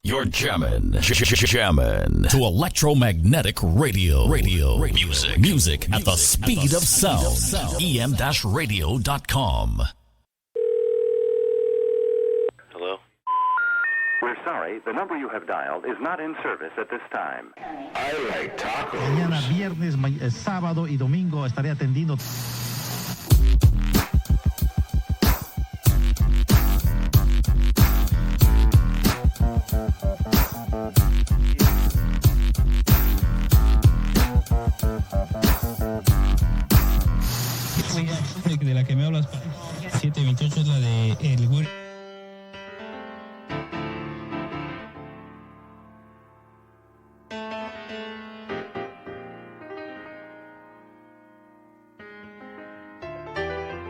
You're jammin' to electromagnetic radio. Music at the speed of sound. em-radio.com. Hello? We're sorry, the number you have dialed is not in service at this time. I like tacos. Mañana, viernes, sábado y domingo estaré atendiendo. De la que me hablas, 728 es la de el Good.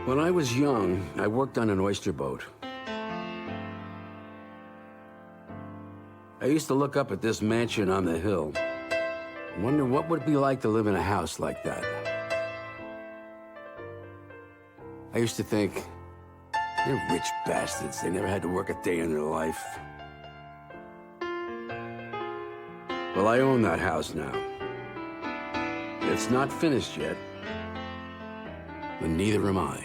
When I was young, I worked on an oyster boat. I used to look up at this mansion on the hill and wonder what would it be like to live in a house like that. I used to think, they're rich bastards. They never had to work a day in their life. Well, I own that house now. It's not finished yet, but neither am I.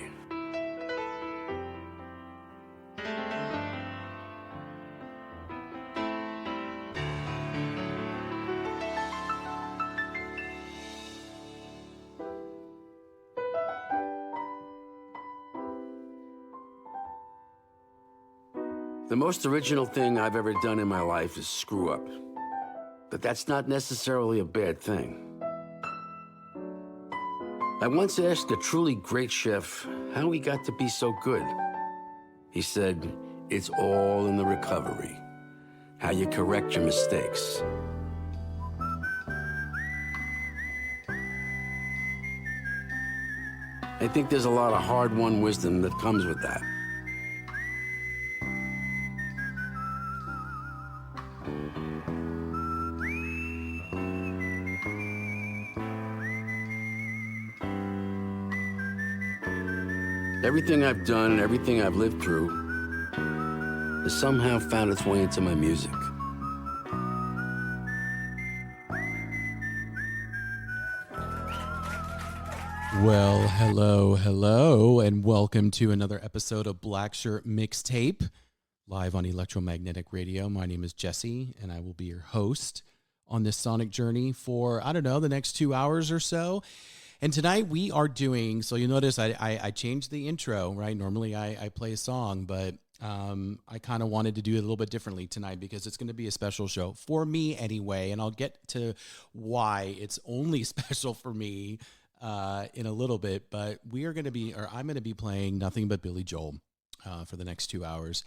The most original thing I've ever done in my life is screw up. But that's not necessarily a bad thing. I once asked a truly great chef how he got to be so good. He said, it's all in the recovery, how you correct your mistakes. I think there's a lot of hard-won wisdom that comes with that. Everything I've done and everything I've lived through has somehow found its way into my music. Well, hello, and welcome to another episode of Black Shirt Mixtape, live on Electromagnetic Radio. My name is Jesse, and I will be your host on this sonic journey for, the next 2 hours or so. And tonight we are doing, so you'll notice I changed the intro, right? Normally I play a song, but I kind of wanted to do it a little bit differently tonight because it's going to be a special show for me anyway. And I'll get to why it's only special for me in a little bit. But I'm going to be playing nothing but Billy Joel for the next 2 hours.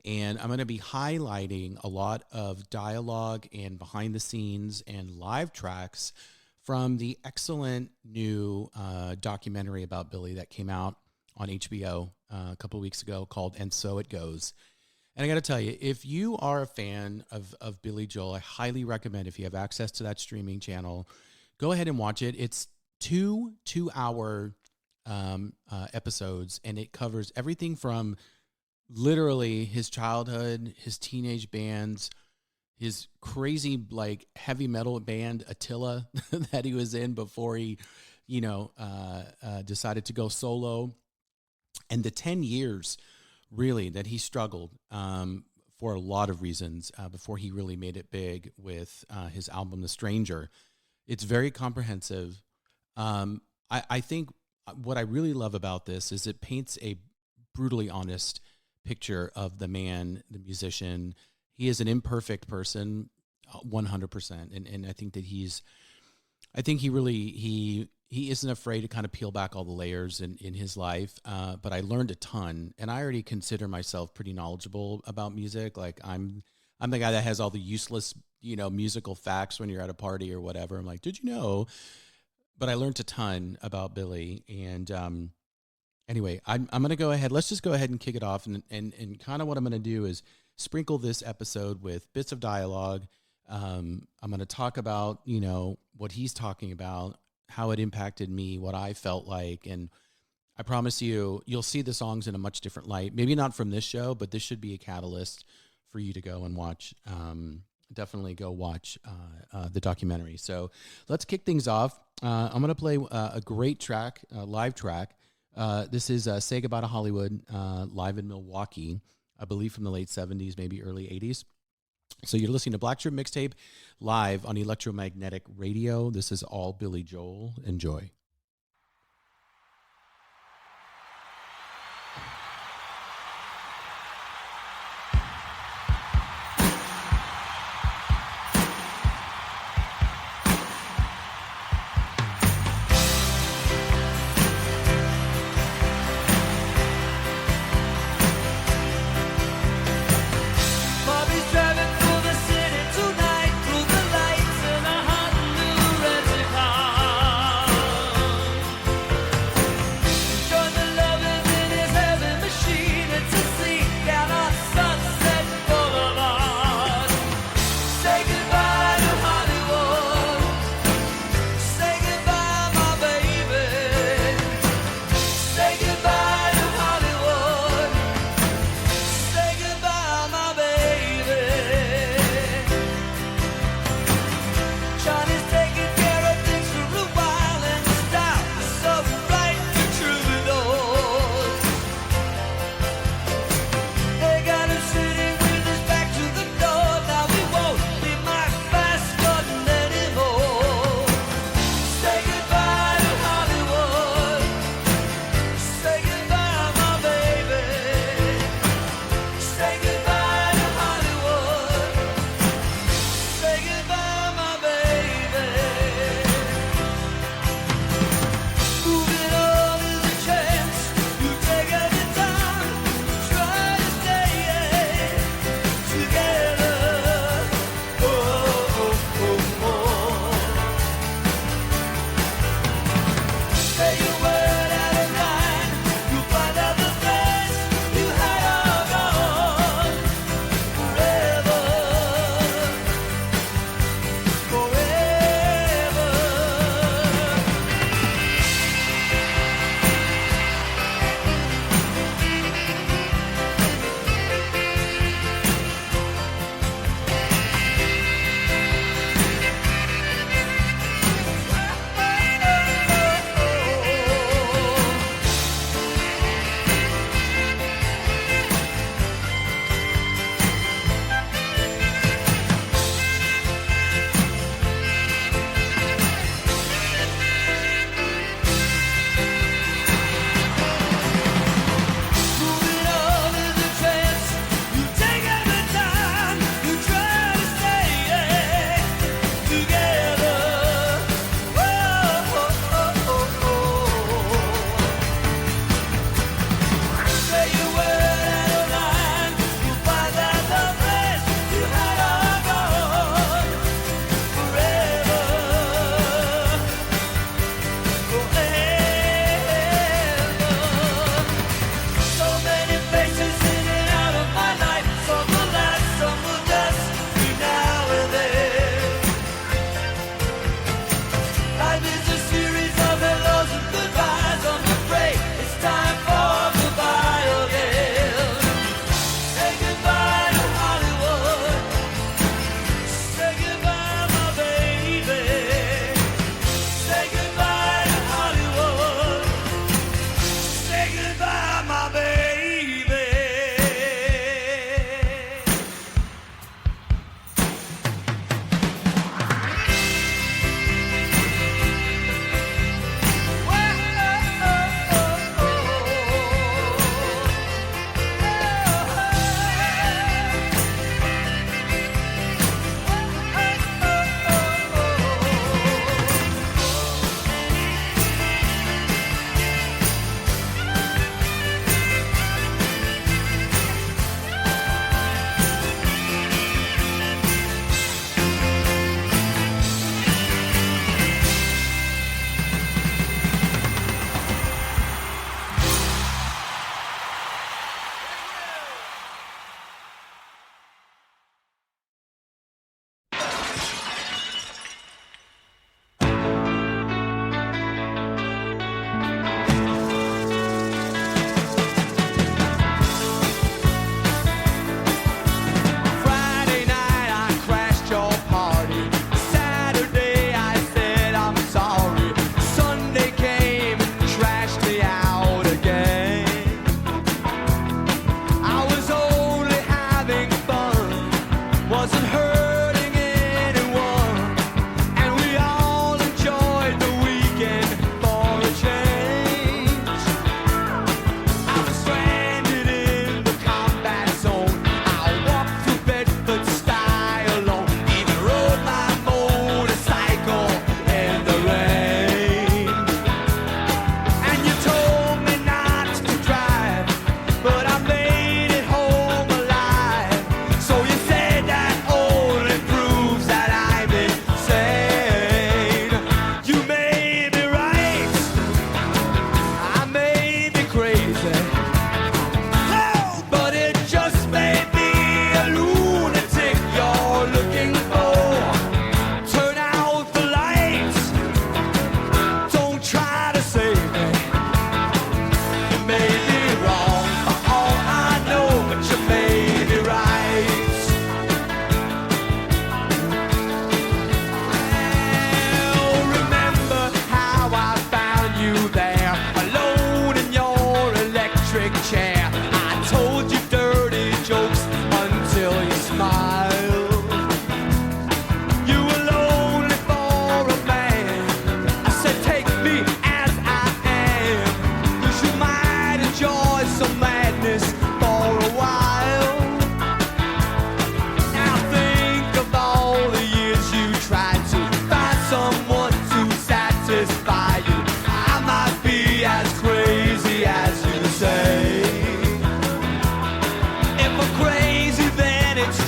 And I'm going to be highlighting a lot of dialogue and behind the scenes and live tracks from the excellent new documentary about Billy that came out on HBO a couple of weeks ago called And So It Goes. And I got to tell you, if you are a fan of Billy Joel, I highly recommend, if you have access to that streaming channel, go ahead and watch it. It's two 2-hour episodes, and it covers everything from literally his childhood, his teenage bands, his crazy heavy metal band Attila that he was in before he, decided to go solo, and the 10 years really that he struggled for a lot of reasons before he really made it big with his album The Stranger. It's very comprehensive. I think what I really love about this is it paints a brutally honest picture of the man, the musician. He is an imperfect person, 100%. And I think that he isn't afraid to kind of peel back all the layers in his life. But I learned a ton, and I already consider myself pretty knowledgeable about music. Like I'm the guy that has all the useless, musical facts when you're at a party or whatever. I'm like, did you know? But I learned a ton about Billy. And anyway, I'm going to go ahead. Let's just go ahead and kick it off. And kind of what I'm going to do is sprinkle this episode with bits of dialogue. I'm going to talk about, what he's talking about, how it impacted me, what I felt like. And I promise you'll see the songs in a much different light. Maybe not from this show, but this should be a catalyst for you to go and watch. Definitely go watch the documentary. So let's kick things off. I'm going to play a great track, a live track. This is Say Goodbye to Hollywood, live in Milwaukee, I believe from the late 70s, maybe early 80s. So you're listening to Black Shirt Mixtape live on Electromagnetic Radio. This is all Billy Joel. Enjoy. Tonight through the lights in a hot new rented car.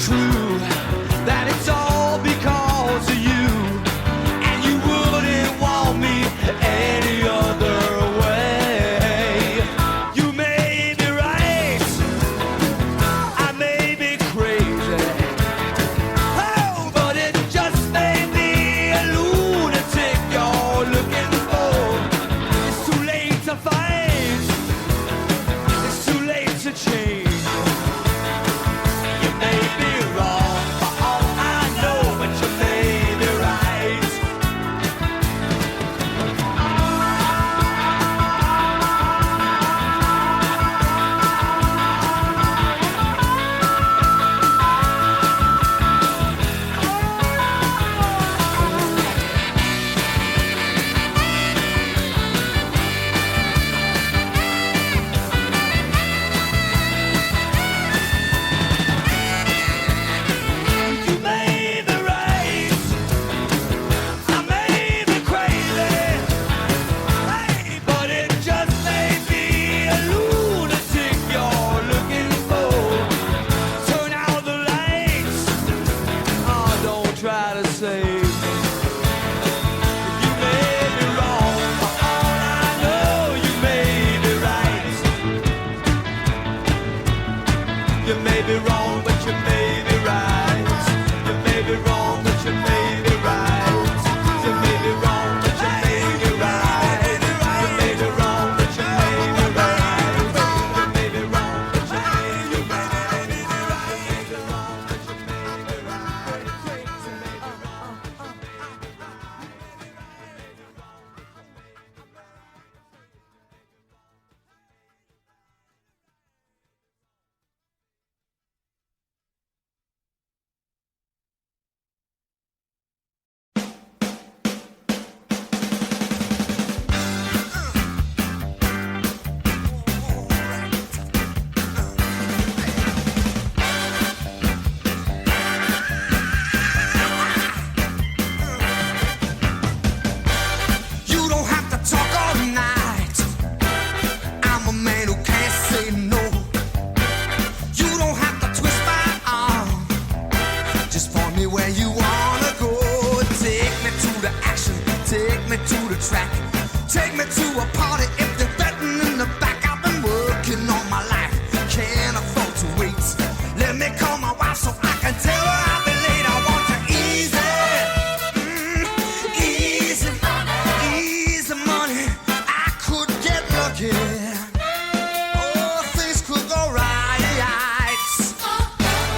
true that it's all because of you, and you wouldn't want me any other way. You may be right, I may be crazy, oh, but it just may be a lunatic you're looking for. It's too late to fight, it's too late to change. You may be wrong for all I know, but you may be right. You may be right, I may be crazy, hey, but it just may be a lunatic you're looking for. Turn out the lights, oh, don't try to save me. You may be wrong, for all I know, you may be right. You may be wrong, but you may be right. You may be wrong, but you may be right. You may be wrong, but you may be right. You may be wrong, but you may be right. You may be wrong, but you may be right. You may be wrong, but you may be You don't have to talk all night. I'm a man who can't say no. You don't have to twist my arm. Just point me where you wanna go. Take me to the action. Take me to the track. Take me to a party if you're betting in the back. I've been working all my life. Can't afford to wait. Let me call my wife so I can tell her I'll be late. I want to easy. Easy, easy money. I could get lucky. Oh, things could go right.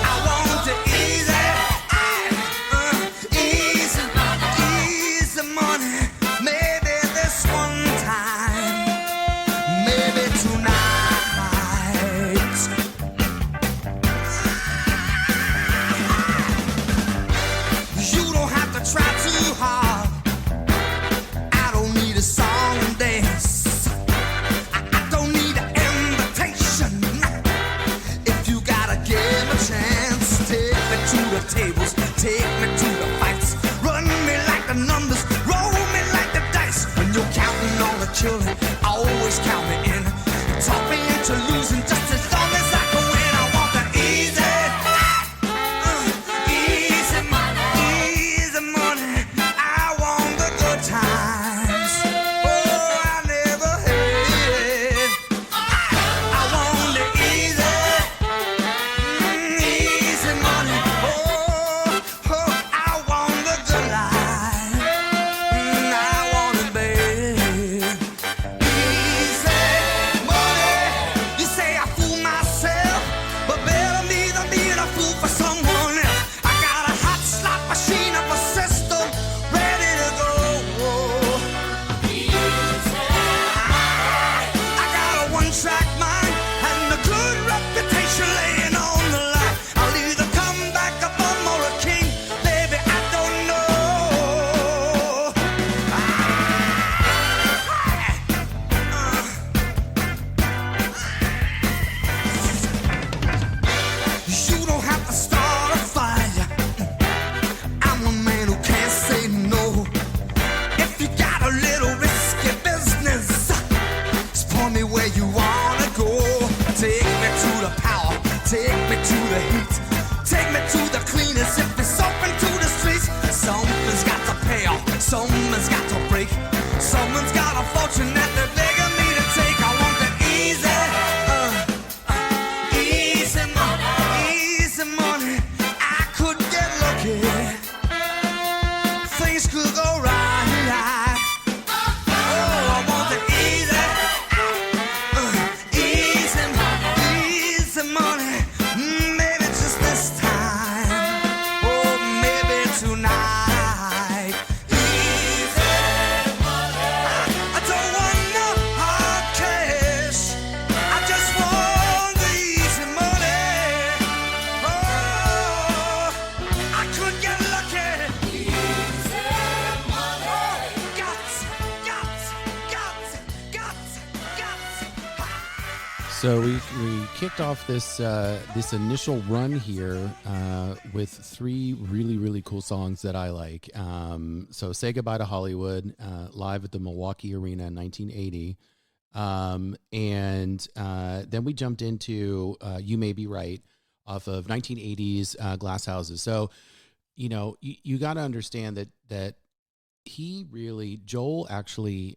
I want it easy, easy, easy money. Maybe this one time, maybe tonight. You don't have to try too hard. I don't need a song and dance. I don't need an invitation. If you gotta give a chance, take me to the tables, take me to the fights. Run me like the numbers, roll me like the dice. When you're counting all the children, always count me in. Talk me into losing just as long as I can win. I want the easy, easy money, easy money. I want the good times. Oh, I never had. I want the easy, easy money. Oh, oh, I want the good life. I want it bad. Easy money. You say I fool option that they're begging me to take. I want the easy money. I could get lucky. Things could go right. Oh, I want the easy money. Maybe just this time. Oh, maybe tonight. Easy money. I don't want no hard cash. I just want the easy money. Oh, I could get lucky. Easy money. So we kicked off this this initial run here with three really cool songs that I like. So Say Goodbye to Hollywood, live at the Milwaukee Arena in 1980. And then we jumped into You May Be Right off of 1980s Glass Houses. So, you know, you got to understand that Joel actually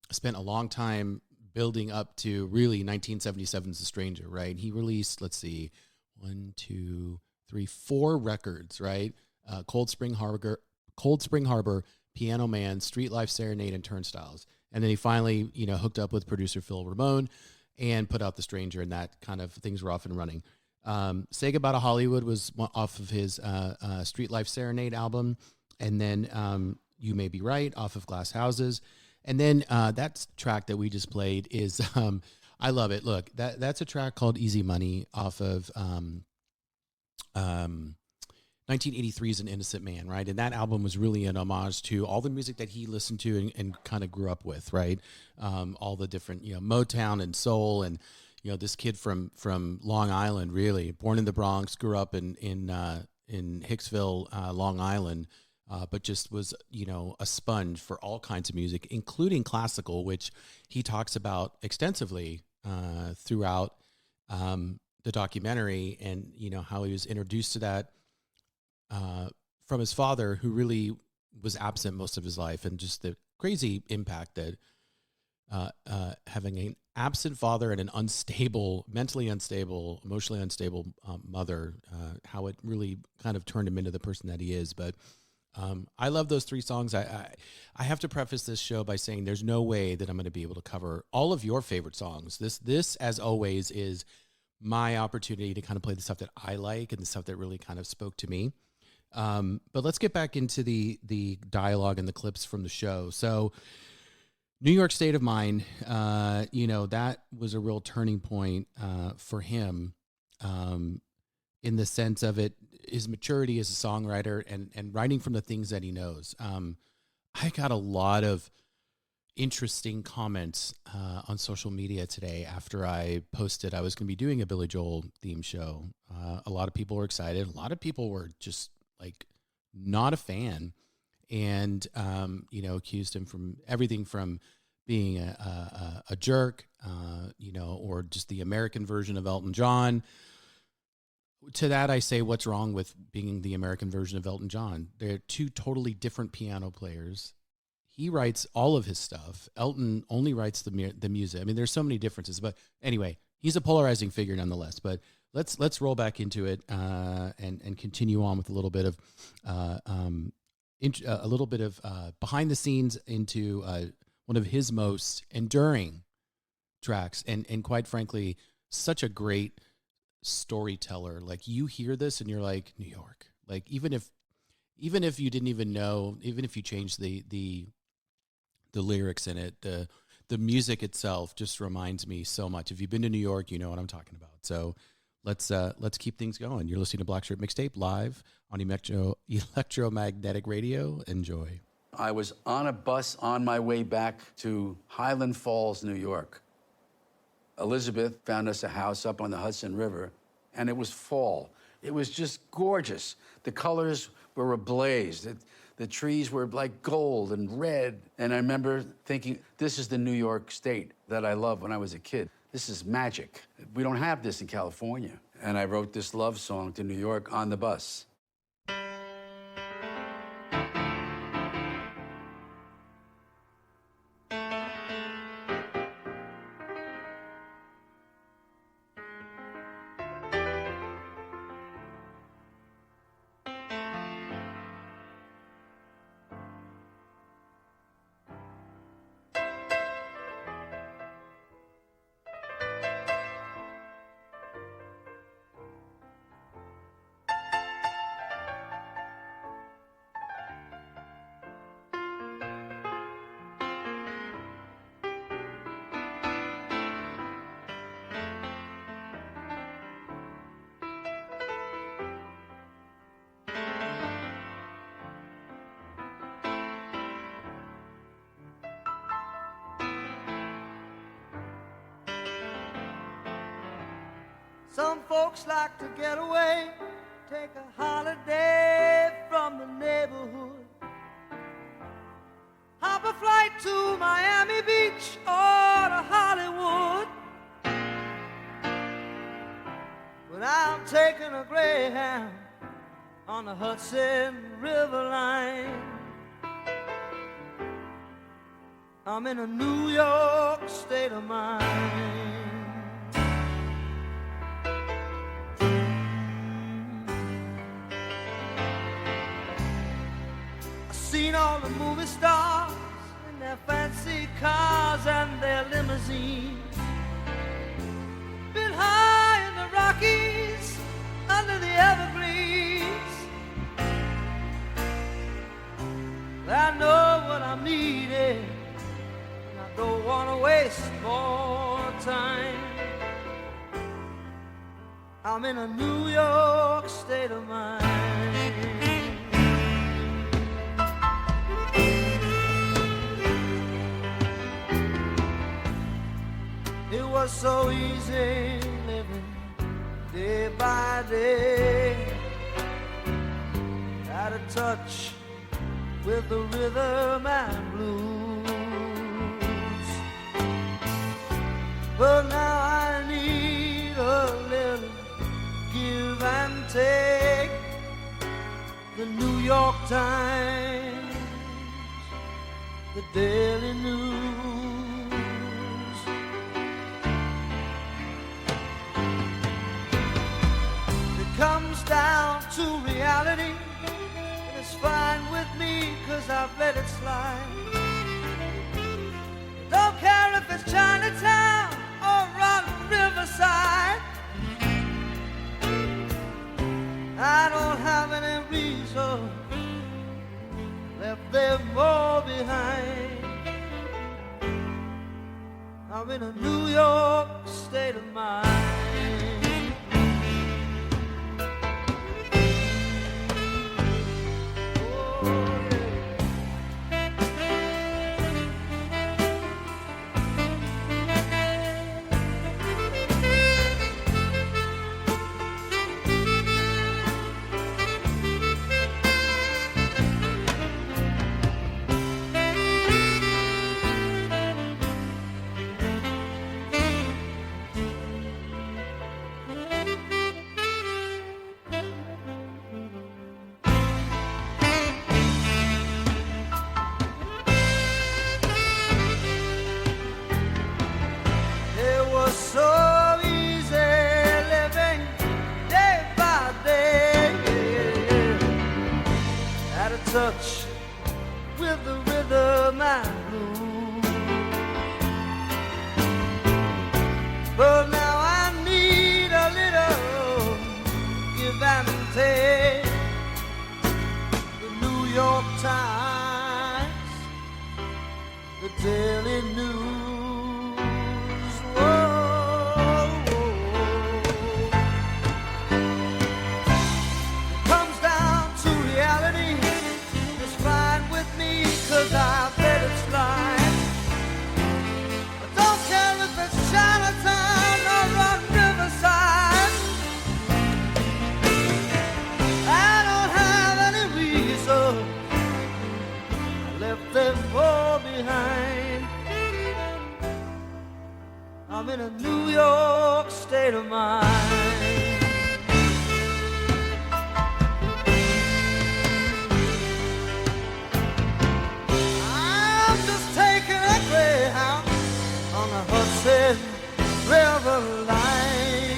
spent a long time building up to really 1977's The Stranger, right? He released, let's see, 4 records, right? Cold Spring Harbor, Piano Man, Street Life Serenade, and Turnstiles. And then he finally, you know, hooked up with producer Phil Ramone and put out The Stranger, and that kind of things were off and running. Say Goodbye to Hollywood was off of his Street Life Serenade album. And then You May Be Right off of Glass Houses. And then that track that we just played is, I love it. Look, that's a track called Easy Money off of 1983's An Innocent Man, right? And that album was really an homage to all the music that he listened to and kind of grew up with, right? All the different, you know, Motown and soul, and, you know, this kid from Long Island, really, born in the Bronx, grew up in Hicksville, Long Island, but just was, you know, a sponge for all kinds of music, including classical, which he talks about extensively throughout the documentary, and, you know, how he was introduced to that from his father, who really was absent most of his life, and just the crazy impact that having an absent father and an mentally unstable, emotionally unstable mother, how it really kind of turned him into the person that he is. But I love those 3 songs. I have to preface this show by saying there's no way that I'm going to be able to cover all of your favorite songs. This, as always, is my opportunity to kind of play the stuff that I like and the stuff that really kind of spoke to me. But let's get back into the dialogue and the clips from the show. So New York State of Mind, you know, that was a real turning point for him in the sense of his maturity as a songwriter and writing from the things that he knows. I got a lot of interesting comments on social media today after I posted I was going to be doing a Billy Joel theme show. A lot of people were excited. A lot of people were just like not a fan, and you know, accused him from everything from being a jerk, you know, or just the American version of Elton John. To that, I say, what's wrong with being the American version of Elton John? They're 2 totally different piano players. He writes all of his stuff. Elton only writes the music. I mean, there's so many differences. But anyway, he's a polarizing figure nonetheless. But let's roll back into it and continue on with a little bit of behind the scenes into one of his most enduring tracks, and quite frankly, such a great storyteller. Like, you hear this and you're like, New York. Like, even if you didn't even know, even if you changed the lyrics in it, the music itself just reminds me so much. If you've been to New York, you know what I'm talking about. So let's keep things going. You're listening to Black Shirt Mixtape live on Electromagnetic Radio. Enjoy. I was on a bus on my way back to Highland Falls, New York. Elizabeth found us a house up on the Hudson River, and it was fall. It was just gorgeous. The colors were ablaze. The trees were like gold and red. And I remember thinking, this is the New York State that I loved when I was a kid. This is magic. We don't have this in California. And I wrote this love song to New York on the bus. Some folks like to get away, take a holiday from the neighborhood. Hop a flight to Miami Beach or to Hollywood. But I'm taking a Greyhound on the Hudson River line. I'm in a New York state of mind. I've seen all the movie stars in their fancy cars and their limousines. Been high in the Rockies, under the evergreens. I know what I'm needing. Don't wanna waste more time. I'm in a New York state of mind. It was so easy living day by day, out of touch with the rhythm and blues. But now I need a little give and take. The New York Times, the Daily News. It comes down to reality, and it's fine with me 'cause I've let it slide. Don't care if it's Chinatown or on Riverside. I don't have any reason, left them all behind. I'm in a New York state of mind. Touch with the rhythm and blues. But now I need a little give and take. The New York Times, the Daily News. Whoa, it comes down to reality. 'Cause I've let it slide. I don't care if it's Chinatown or on Riverside. I don't have any reason, I left them all behind. I'm in a New York state of mind. On the Hudson River line.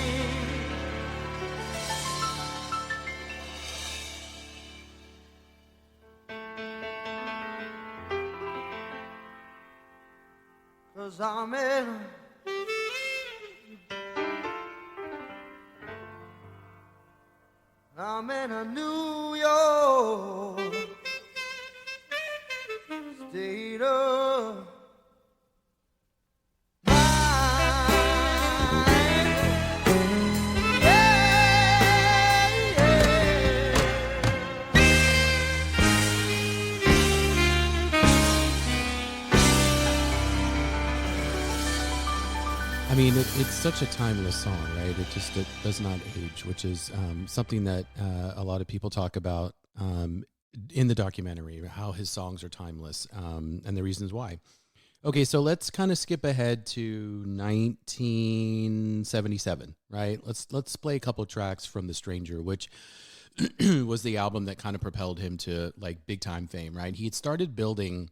'Cause I'm in a New York state of I mean, it's such a timeless song, right? It does not age, which is something that a lot of people talk about in the documentary, how his songs are timeless and the reasons why. Okay, so let's kind of skip ahead to 1977, right? Let's play a couple of tracks from The Stranger, which was the album that kind of propelled him to like big time fame, right? He had started building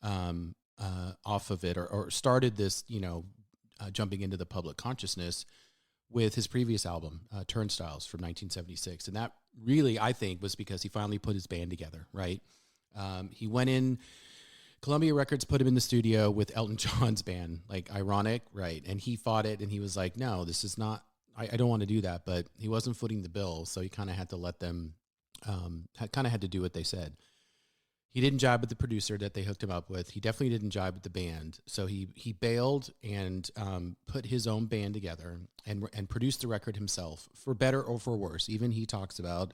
off of it, or started this, jumping into the public consciousness with his previous album, Turnstiles from 1976. And that really, I think, was because he finally put his band together, right? He went in, Columbia Records put him in the studio with Elton John's band, like ironic, right? And he fought it, and he was like, no, this is not, I don't want to do that, but he wasn't footing the bill, so he kind of had to let them, kind of had to do what they said. He didn't jive with the producer that they hooked him up with. He definitely didn't jive with the band, so he bailed and put his own band together and produced the record himself, for better or for worse. Even he talks about,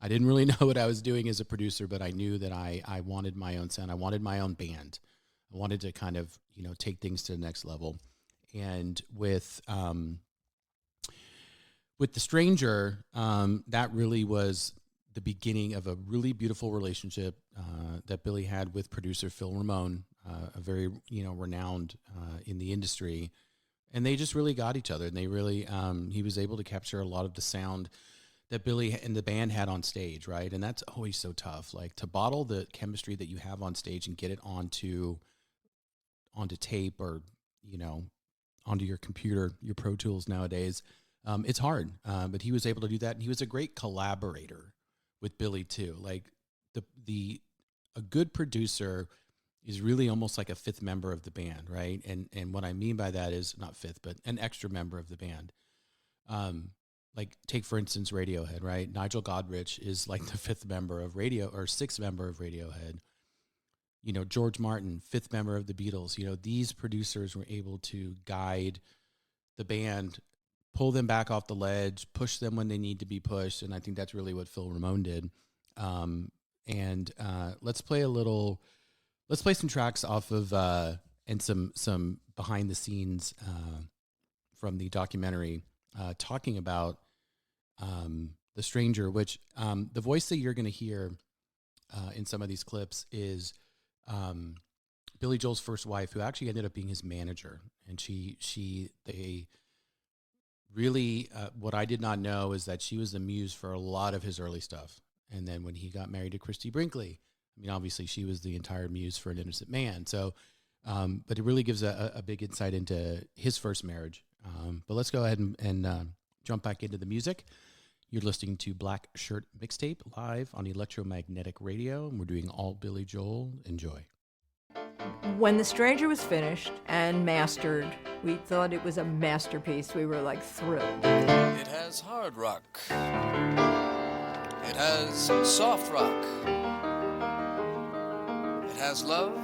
I didn't really know what I was doing as a producer, but I knew that I wanted my own sound. I wanted my own band. I wanted to kind of, take things to the next level. And with The Stranger, that really was the beginning of a really beautiful relationship that Billy had with producer Phil Ramone, a very, renowned in the industry. And they just really got each other. And they really, he was able to capture a lot of the sound that Billy and the band had on stage, right? And that's always so tough, like to bottle the chemistry that you have on stage and get it onto tape or, onto your computer, your Pro Tools nowadays. It's hard, but he was able to do that. And he was a great collaborator with Billy too. Like a good producer is really almost like a fifth member of the band, right? And what I mean by that is not fifth, but an extra member of the band. Like take, for instance, Radiohead, right? Nigel Godrich is like the fifth member of sixth member of Radiohead. George Martin, fifth member of the Beatles. These producers were able to guide the band, pull them back off the ledge, push them when they need to be pushed. And I think that's really what Phil Ramone did. Let's play some tracks off of, and some behind the scenes from the documentary, talking about The Stranger, which the voice that you're going to hear in some of these clips is Billy Joel's first wife, who actually ended up being his manager. And they really, what I did not know is that she was the muse for a lot of his early stuff. And then when he got married to Christy Brinkley, obviously she was the entire muse for An Innocent Man. So, but it really gives a big insight into his first marriage. But let's go ahead and jump back into the music. You're listening to Black Shirt Mixtape live on Electromagnetic Radio, and we're doing all Billy Joel. Enjoy. When The Stranger was finished and mastered, we thought it was a masterpiece. We were like thrilled. It has hard rock. It has soft rock. It has love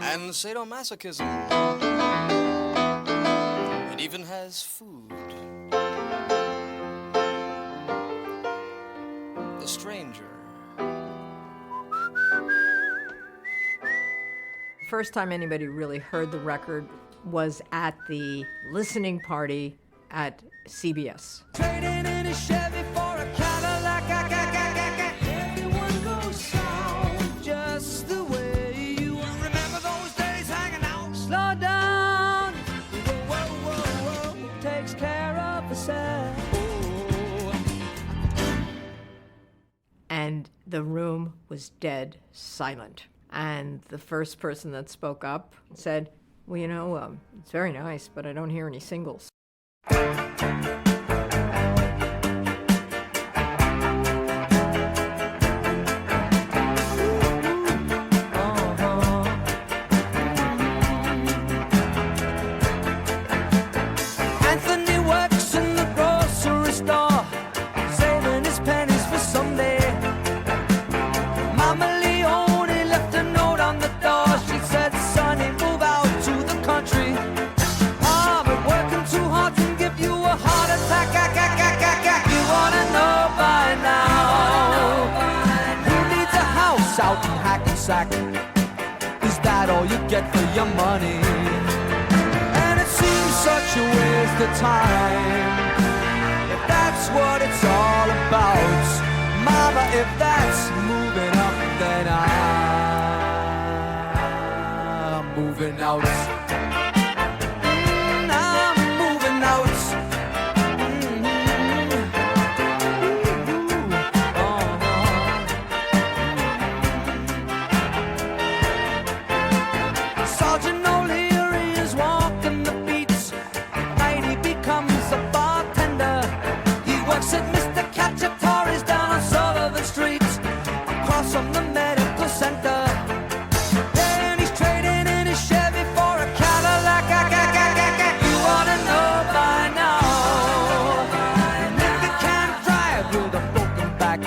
and sadomasochism. It even has food. The Stranger. First time anybody really heard the record was at the listening party at CBS. Trading in a Chevy for a Cadillac. Everyone goes south just the way you remember those days hanging out. Slow down, Whoa, whoa, whoa, whoa. takes care of herself. And the room was dead silent. And the first person that spoke up said, well, it's very nice, but I don't hear any singles. Anthony works in the grocery store, saving his pennies for someday. Mama Leone left a note on the door. She said, "Sonny, move out to the country. I've been working too hard to give you a heart attack. You wanna know by now who needs a house out in Hackensack? Is that all you get for your money? And it seems such such a waste of time. If that's what it's all about, mama, if that's moving up, then I'm moving out. I'm moving out. Sergeant O'Leary is walking the beats. Night he becomes a bartender. He works at Mr. Cacciatore's down on Sullivan Street, across from the medical center. Then he's trading in his Chevy for a Cadillac. You ought to know by now. If he can't drive with a broken back,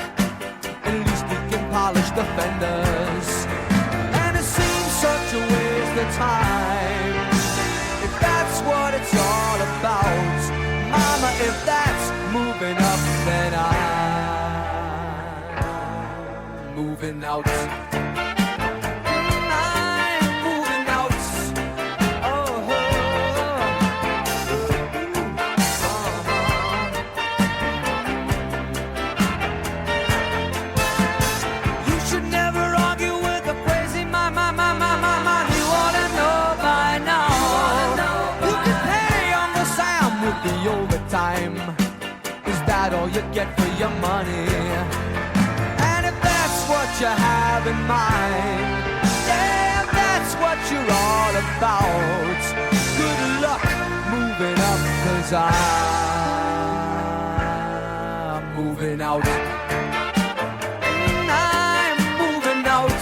at least he can polish the fenders. And it seems such a waste of time. If that's what it's all about, mama, if that's moving up, then I'm moving out. I'm moving out. Oh, you should never argue with a crazy man. You ought to know by now. You can pay Uncle Sam with the overtime. Is that all you get for your money? And if that's what you have in mind, yeah, if that's what you're all about, good luck moving up, 'cause I'm moving out. I'm moving out.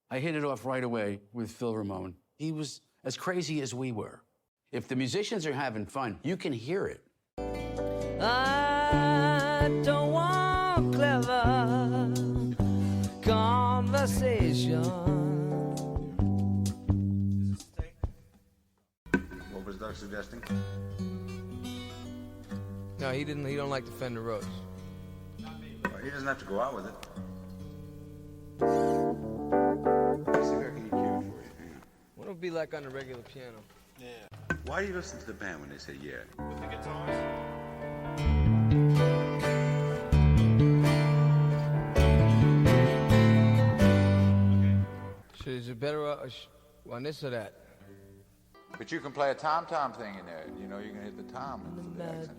I hit it off right away with Phil Ramone. He was as crazy as we were. If the musicians are having fun, you can hear it. I don't want clever conversation. What was Doug suggesting? No, he didn't. He don't like the Fender Rhodes. Well, he doesn't have to go out with it. What would it be like on a regular piano? Yeah. Why do you listen to the band when they say yeah? With the guitars. So is it better on this or that? But you can play a tom-tom thing in there. You know, you can hit the tom for the accent.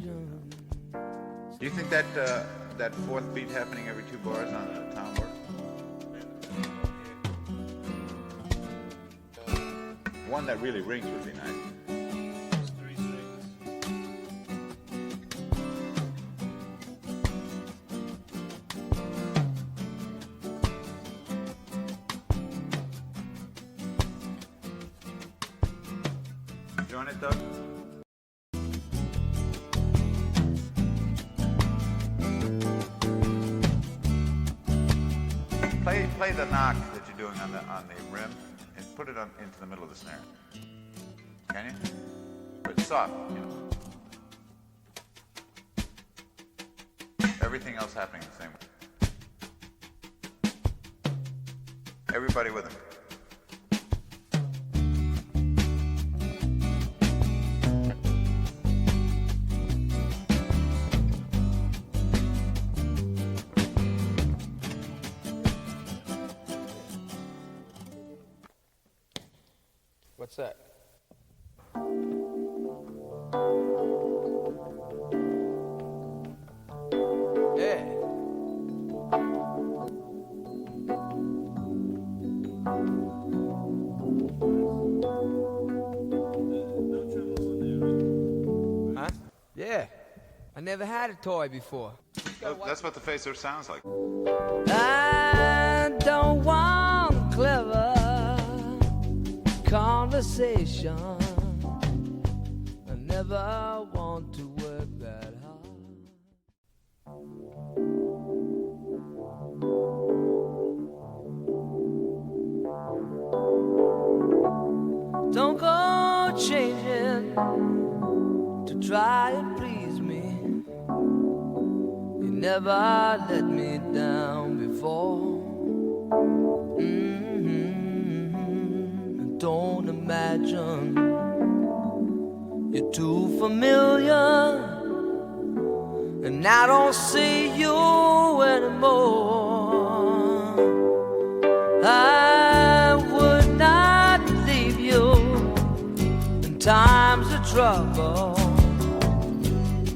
Do you think that that fourth beat happening every two bars on a tom works? One that really rings would be nice. Join it, Doug. Play the knock that you're doing on the rim and put it into the middle of the snare. Can you? But it's soft, you know. Everything else happening the same way. Everybody with him. What's that? Yeah. I never had a toy before. That's what the phaser sounds like. I don't want clever conversation. I never want to work that hard. Don't go changing to try and please me. You never let me down before. Don't imagine you're too familiar, and I don't see you anymore. I would not leave you in times of trouble.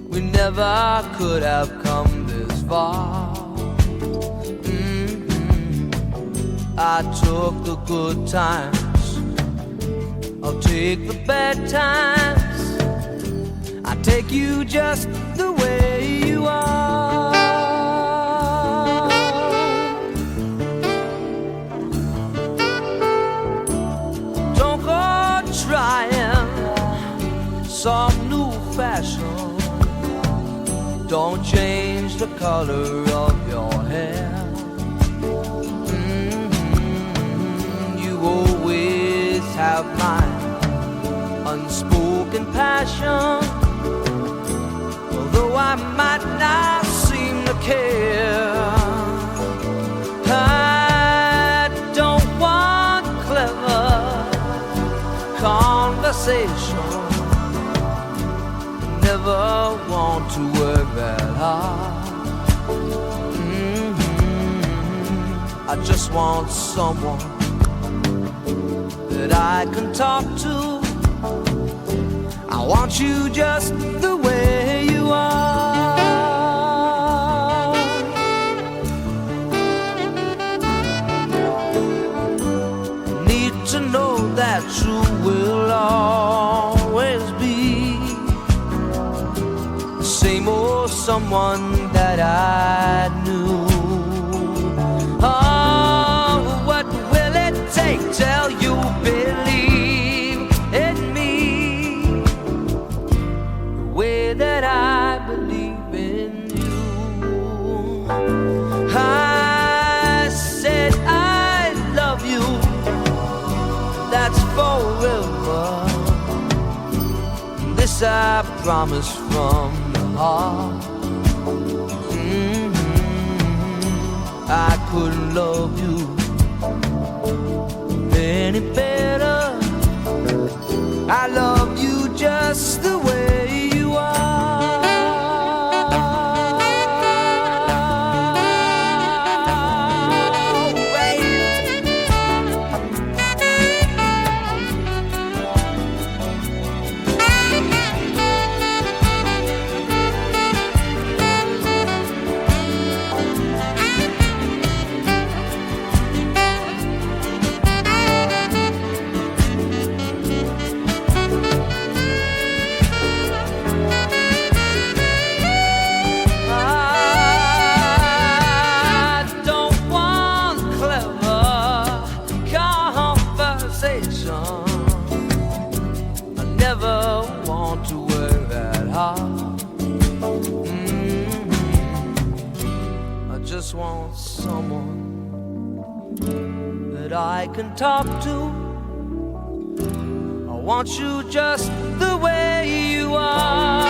We never could have come this far. I took the good times, I'll take the bad times. I take you just the way you are. Don't go trying some new fashion. Don't change the color of your hair. You always have my unspoken passion. Although I might not seem to care, I don't want clever conversation. Never want to work that hard. I just want someone that I can talk to. I want you just the way you are. Need to know that you will always be the same old someone that I knew. Oh, what will it take till you believe in me the way that I believe in you? I said I love you, that's forever. This I promise from the heart. I couldn't love you any better. I love you just the way you are. Want someone that I can talk to. I want you just the way you are.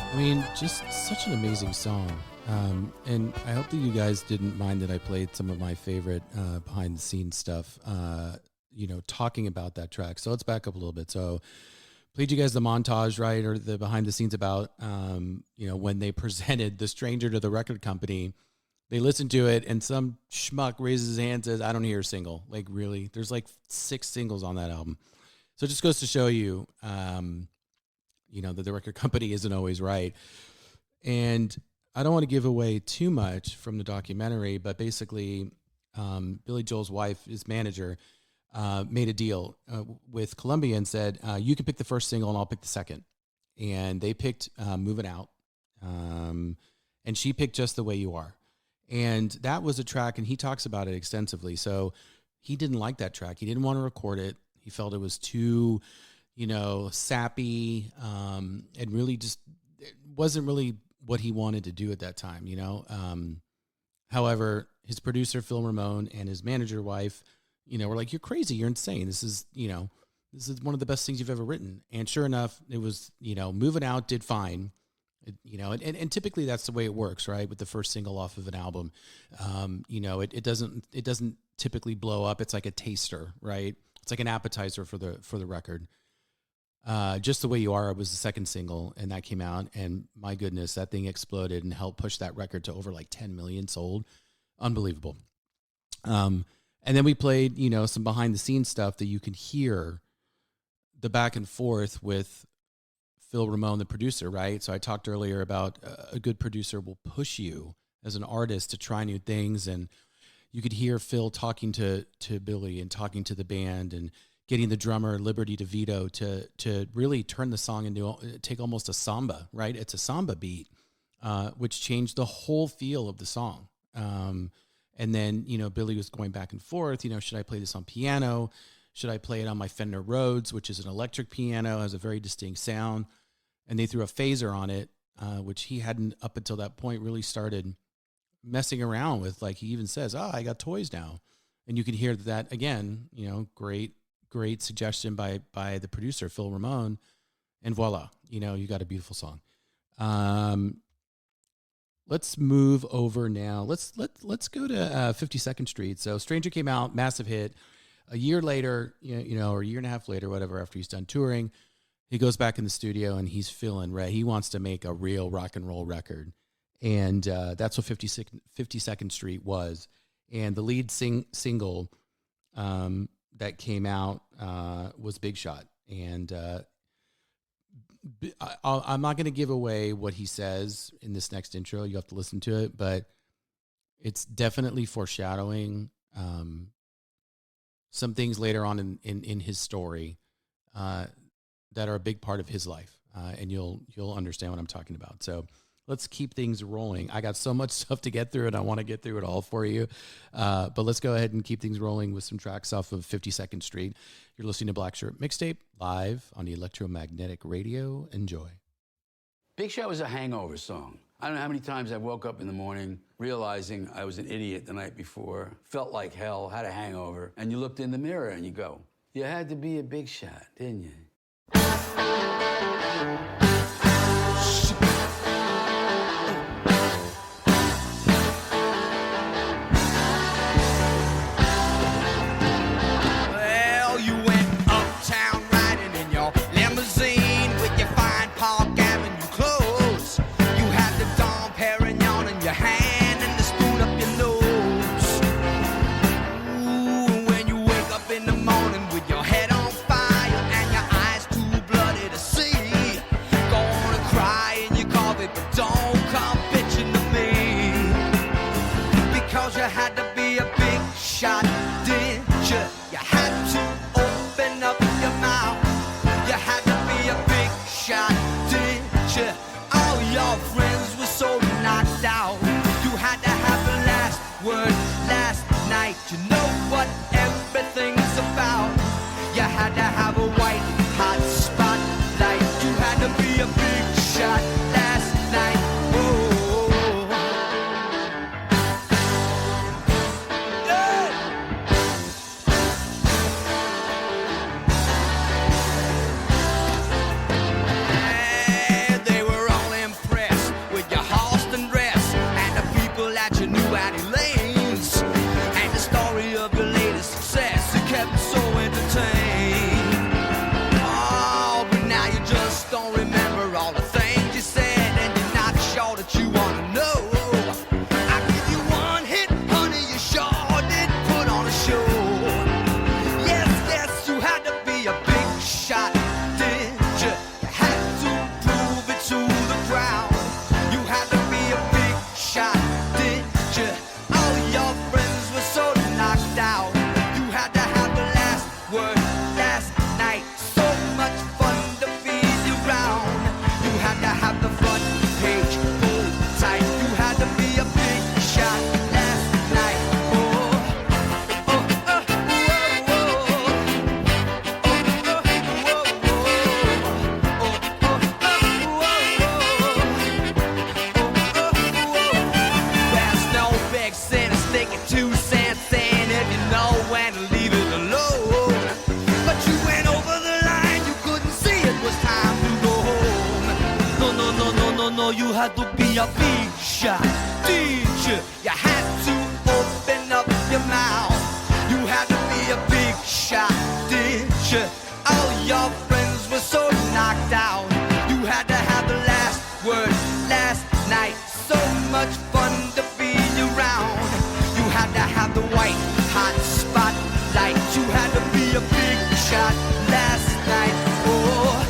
I mean, just such an amazing song. And I hope that you guys didn't mind that I played some of my favorite behind the scenes stuff, talking about that track. So let's back up a little bit. So played you guys the montage, right? Or the behind the scenes about, when they presented The Stranger to the record company. They listened to it and some schmuck raises his hand and says, I don't hear a single. Like, really? There's like 6 singles on that album. So it just goes to show you, that the record company isn't always right. And I don't want to give away too much from the documentary, but basically Billy Joel's wife, his manager, made a deal with Columbia and said, you can pick the first single and I'll pick the second. And they picked Movin' Out. And she picked Just the Way You Are. And that was a track, and he talks about it extensively. So he didn't like that track. He didn't want to record it. He felt it was too, sappy, and really just it wasn't really what he wanted to do at that time, However, his producer, Phil Ramone, and his manager wife, were like, you're crazy. You're insane. This is one of the best things you've ever written. And sure enough, it was, Movin' Out did fine. And typically that's the way it works, right? With the first single off of an album, it doesn't typically blow up. It's like a taster, right? It's like an appetizer for the record. Just the Way You Are was the second single, and that came out, and my goodness, that thing exploded and helped push that record to over like 10 million sold. Unbelievable. And then we played, some behind the scenes stuff that you can hear the back and forth with Phil Ramone, the producer, right? So I talked earlier about a good producer will push you as an artist to try new things. And you could hear Phil talking to Billy and talking to the band and getting the drummer Liberty DeVito to really turn the song into, take almost a samba, right? It's a samba beat, which changed the whole feel of the song. And then, Billy was going back and forth, should I play this on piano? Should I play it on my Fender Rhodes, which is an electric piano, has a very distinct sound? And they threw a phaser on it, which he hadn't up until that point really started messing around with. Like he even says, I got toys now. And you can hear that again, great suggestion by the producer, Phil Ramone. And voila, you got a beautiful song. Let's move over now. Let's go to 52nd Street. So Stranger came out, massive hit. A year later, or a year and a half later, whatever, after he's done touring, he goes back in the studio and he's feeling right. He wants to make a real rock and roll record. And that's what 52nd Street was. And the lead single that came out was Big Shot. And I'm not going to give away what he says in this next intro. You have to listen to it. But it's definitely foreshadowing some things later on in his story that are a big part of his life, and you'll understand what I'm talking about. So let's keep things rolling. I got so much stuff to get through, and I want to get through it all for you. But let's go ahead and keep things rolling with some tracks off of 52nd Street. You're listening to Black Shirt Mixtape live on the Electromagnetic Radio. Enjoy. Big Shot was a hangover song. I don't know how many times I woke up in the morning realizing I was an idiot the night before, felt like hell, had a hangover, and you looked in the mirror and you go, you had to be a big shot, didn't you? Well, you went uptown riding in your limousine with your fine Park Avenue clothes. You had the Dom Perignon in your hand and the spoon up your nose. Ooh, when you wake up in the morning with your head on fire and your eyes too bloody to see, gonna cry in your coffee, but don't come bitching to me, because you had to be a big shot, didn't you? You had to open up your mouth. You had to be a big shot, didn't you? All your friends were so knocked out. You had to have the last word last night. You know what everything's about. You had to have a white hot spotlight. You had to be a big shot last night. Whoa. Yeah. They were all impressed no, you had to be a big shot DJ. You had to open up your mouth. You had to be a big shot DJ. All your friends were so knocked out. You had to have the last word last night. So much fun to be around. You had to have the white hot spotlight. You had to be a big shot last night. Oh.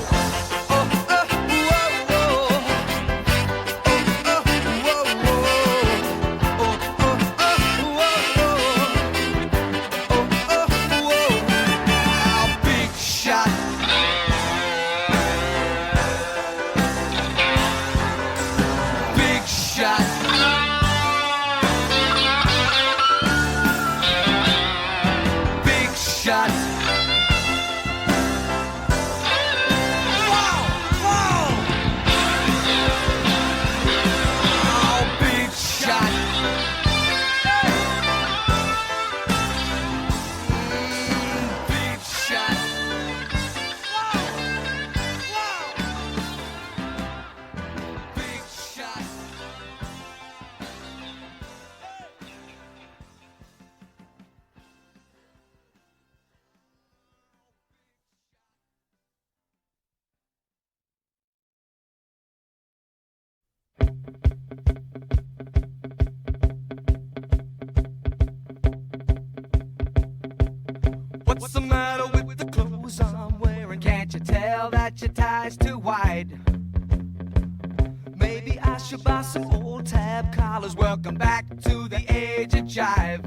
What's the matter with the clothes I'm wearing? Can't you tell that your tie's too wide? Maybe I should buy some old tab collars. Welcome back to the age of jive.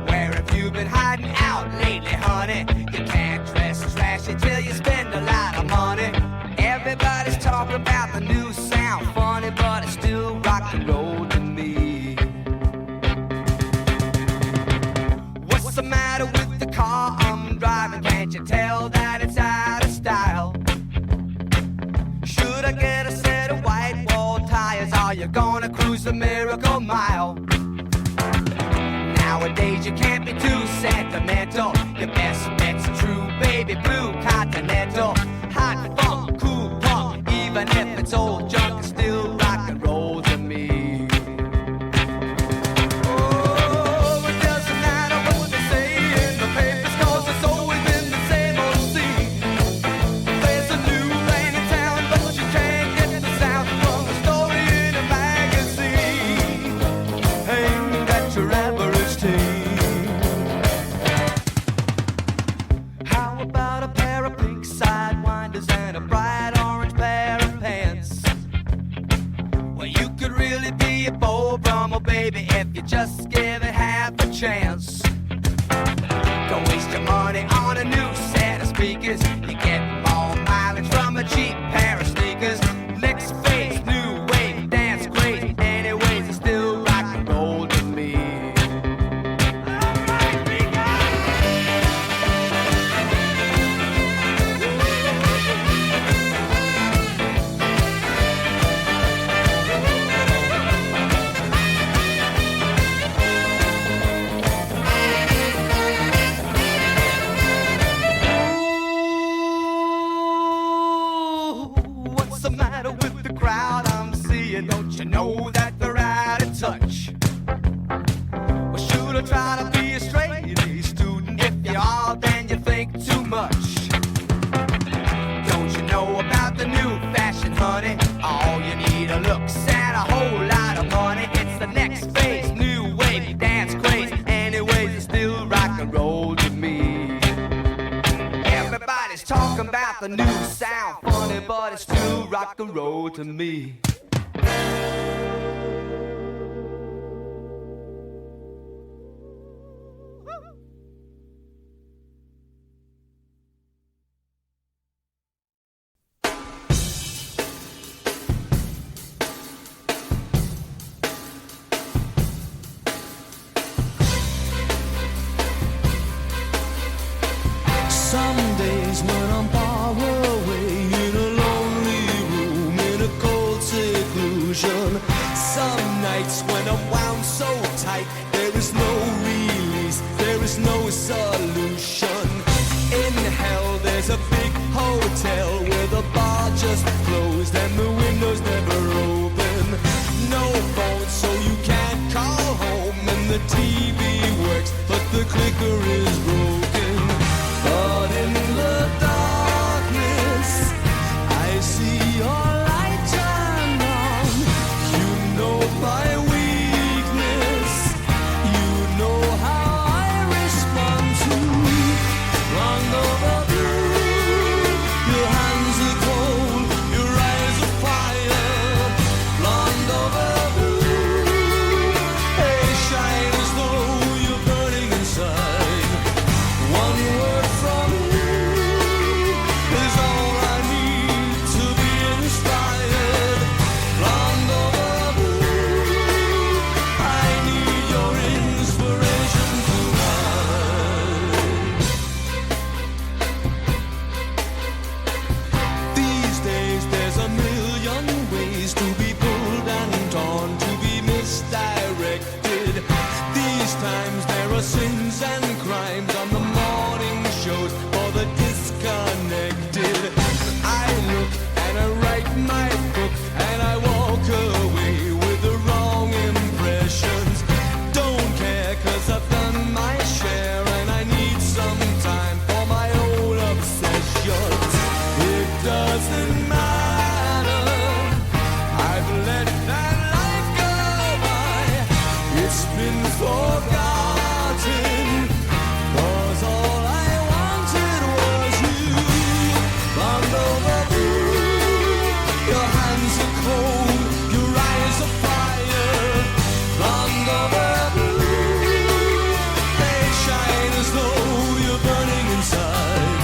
Where have you been hiding out lately, honey? You can't dress trashy till you spend a lot of money. Everybody's talking about the new sound, funny, but it's still rock and roll to me. What's the matter with the car I'm driving? Can't you tell that it's out of style? Should I get a set of white wall tires? Are you gonna cruise the Miracle Mile? Nowadays you can't be too sentimental. Your best bet's a true baby blue Continental. Hot funk, cool punk, even if it's old junk, it's still rock and roll to me. Oh, it doesn't matter what they say in the papers, 'cause it's always been the same old scene. There's a new band in town, but you can't get the sound from a story in a magazine. Aimed at your average teen. How about a pair of pink sidewinders and a bright orange pair of pants? Well, you could really be a Beau Brummel, baby, if you just give it half a chance. Don't waste your money on a new set of speakers. You get more mileage from a cheap pair of sneakers. Next phase, new wave, dance crazy. Anyways, it's still rock and roll to me. Alright, we got What's the matter with the crowd I'm seeing? Don't you know that they're out of touch? Well, should I try to be a straight A student? If you are, then you think too much. Don't you know about the new fashion, honey? All you need are looks and a whole lot of money. It's the next phase, new wave, dance craze. Anyways, it's still rock and roll to me. Everybody's talking about the new sound, funny, but it's still rock and roll to me. Some days when I'm far away in a lonely room in a cold seclusion. Some nights when I'm wound so tight, there is no release, there is no solution. In hell there's a big hotel where the bar just closed and the window the TV works, but the clicker is broken. But in the darkness, I see your light turn on. You know my weakness. You know how I respond to long overdue. Your hands are cold, your eyes are fire. Blonde overdue. They shine as though you're burning inside. One word from you is all I need to be inspired. Blonde overdue. I need your inspiration tonight. These days there's a million ways to be pulled and torn, to be misdirected. These times there are sins and crimes on the morning shows for the disconnected. I look and I write my book and I walk away with the wrong impressions. Don't care 'cause I've done my share and I need some time for my own obsessions. It doesn't matter. I've let that life go by. It's been forgotten. 'Cause all I wanted was you. Blonde overdue. Your hands are cold, your eyes are fire. Blonde overdue. They shine as though you're burning inside.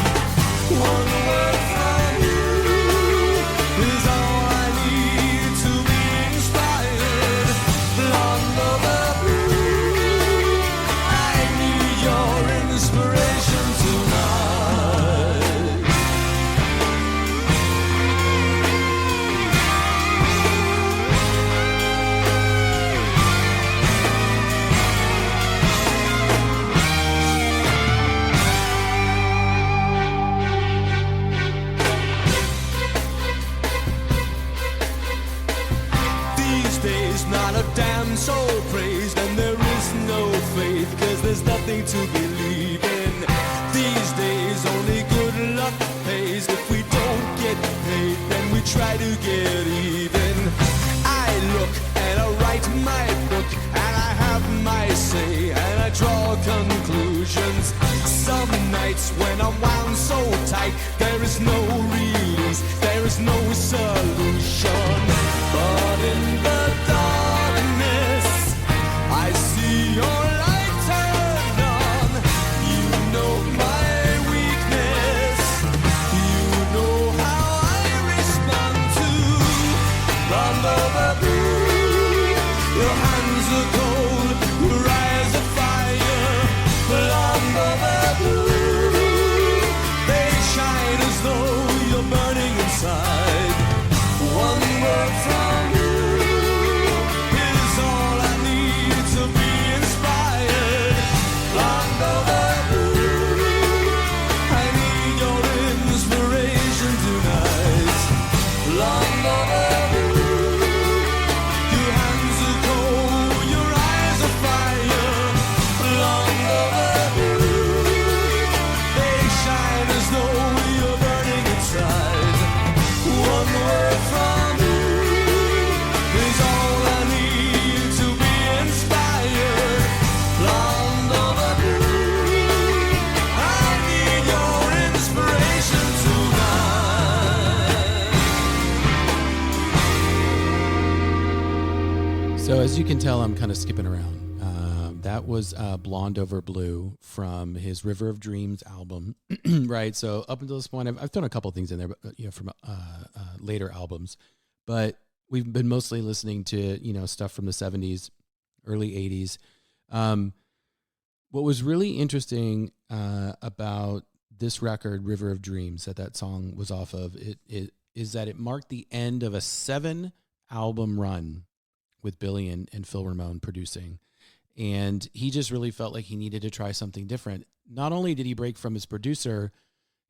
One word from you is all I need to be inspired. Blonde overdue. I need your inspiration tonight. These days, not a damn soul praised, and there is no faith, 'cause there's nothing to believe in. These days, only good luck pays. If we don't get paid, then we try to get even. I look and I write my book, and I have my say, and I draw conclusions. Some nights when I'm wound so tight, there is no release, there is no solution. But in the darkness, I see your light turn on. You know my weakness. You know how I respond to blonde overdue. Your hands are cold, your eyes are fire. Blonde overdue. They shine as though you're burning inside. One word from you is all I need to be inspired. Blonde overdue. I need your inspiration tonight. Blonde overdue. Your hands are cold, your eyes are fire. Blonde overdue. They shine as though you're burning inside. One word from you is all I need to be inspired. Blonde overdue. I need your inspiration tonight. So as you can tell, I'm kind of skipping around. That was Blonde Over Blue from his River of Dreams album, right? So up until this point, I've thrown a couple things in there, but from later albums. But we've been mostly listening to stuff from the 70s, early 80s. What was really interesting about this record, River of Dreams, that song was off of, it is that it marked the end of a 7-album run with Billy and Phil Ramone producing. And he just really felt like he needed to try something different. Not only did he break from his producer,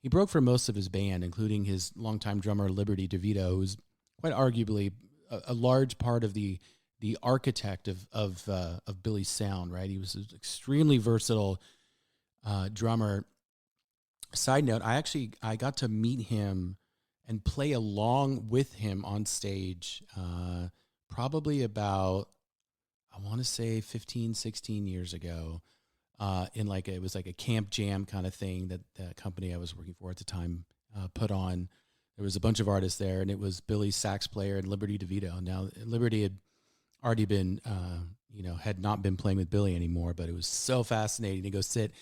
he broke from most of his band, including his longtime drummer, Liberty DeVito, who's quite arguably a large part of the the architect of Billy's sound, right? He was an extremely versatile drummer. Side note, I got to meet him and play along with him on stage probably about, I want to say 15, 16 years ago, it was like a camp jam kind of thing that the company I was working for at the time put on. There was a bunch of artists there, and it was Billy's sax player and Liberty DeVito. Now, Liberty had already been, had not been playing with Billy anymore, but it was so fascinating to go sit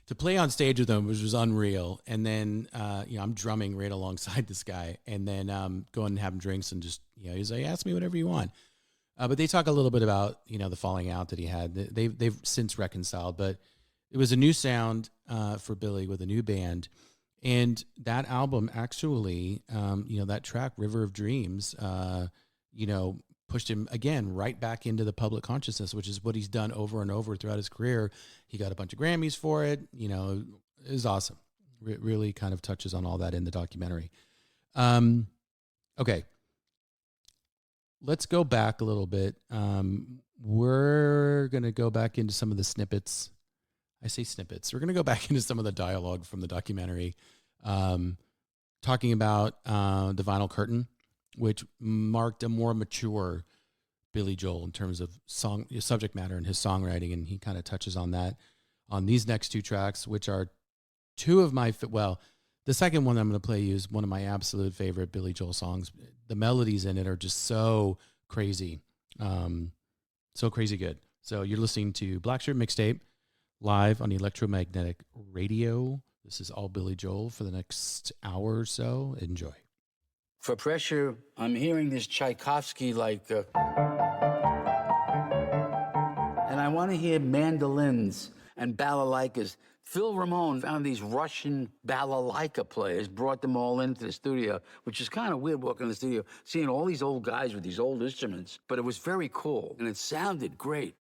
to play on stage with him, which was unreal. And then, I'm drumming right alongside this guy, and then going and having drinks and just, he's like, ask me whatever you want. But they talk a little bit about, the falling out that he had. They've since reconciled, but it was a new sound for Billy with a new band. And that album actually, that track, River of Dreams, pushed him again right back into the public consciousness, which is what he's done over and over throughout his career. He got a bunch of Grammys for it. It was awesome. Really kind of touches on all that in the documentary. Okay. Let's go back a little bit. We're going to go back into some of the snippets. I say snippets. We're going to go back into some of the dialogue from the documentary, talking about the Vinyl Curtain, which marked a more mature Billy Joel in terms of subject matter and his songwriting, and he kind of touches on that on these next two tracks, which are two of my, the second one I'm going to play you is one of my absolute favorite Billy Joel songs. The melodies in it are just so crazy, so crazy good. So you're listening to Black Shirt Mixtape live on Electromagnetic Radio. This is all Billy Joel for the next hour or so. Enjoy. For Pressure, I'm hearing this Tchaikovsky-like, and I want to hear mandolins and balalaikas. Phil Ramone found these Russian balalaika players, brought them all into the studio, which is kind of weird walking in the studio, seeing all these old guys with these old instruments, but it was very cool, and it sounded great.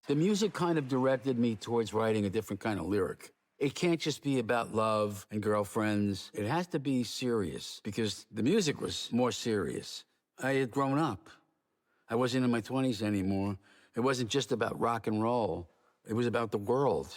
The music kind of directed me towards writing a different kind of lyric. It can't just be about love and girlfriends. It has to be serious because the music was more serious. I had grown up. I wasn't in my 20s anymore. It wasn't just about rock and roll. It was about the world.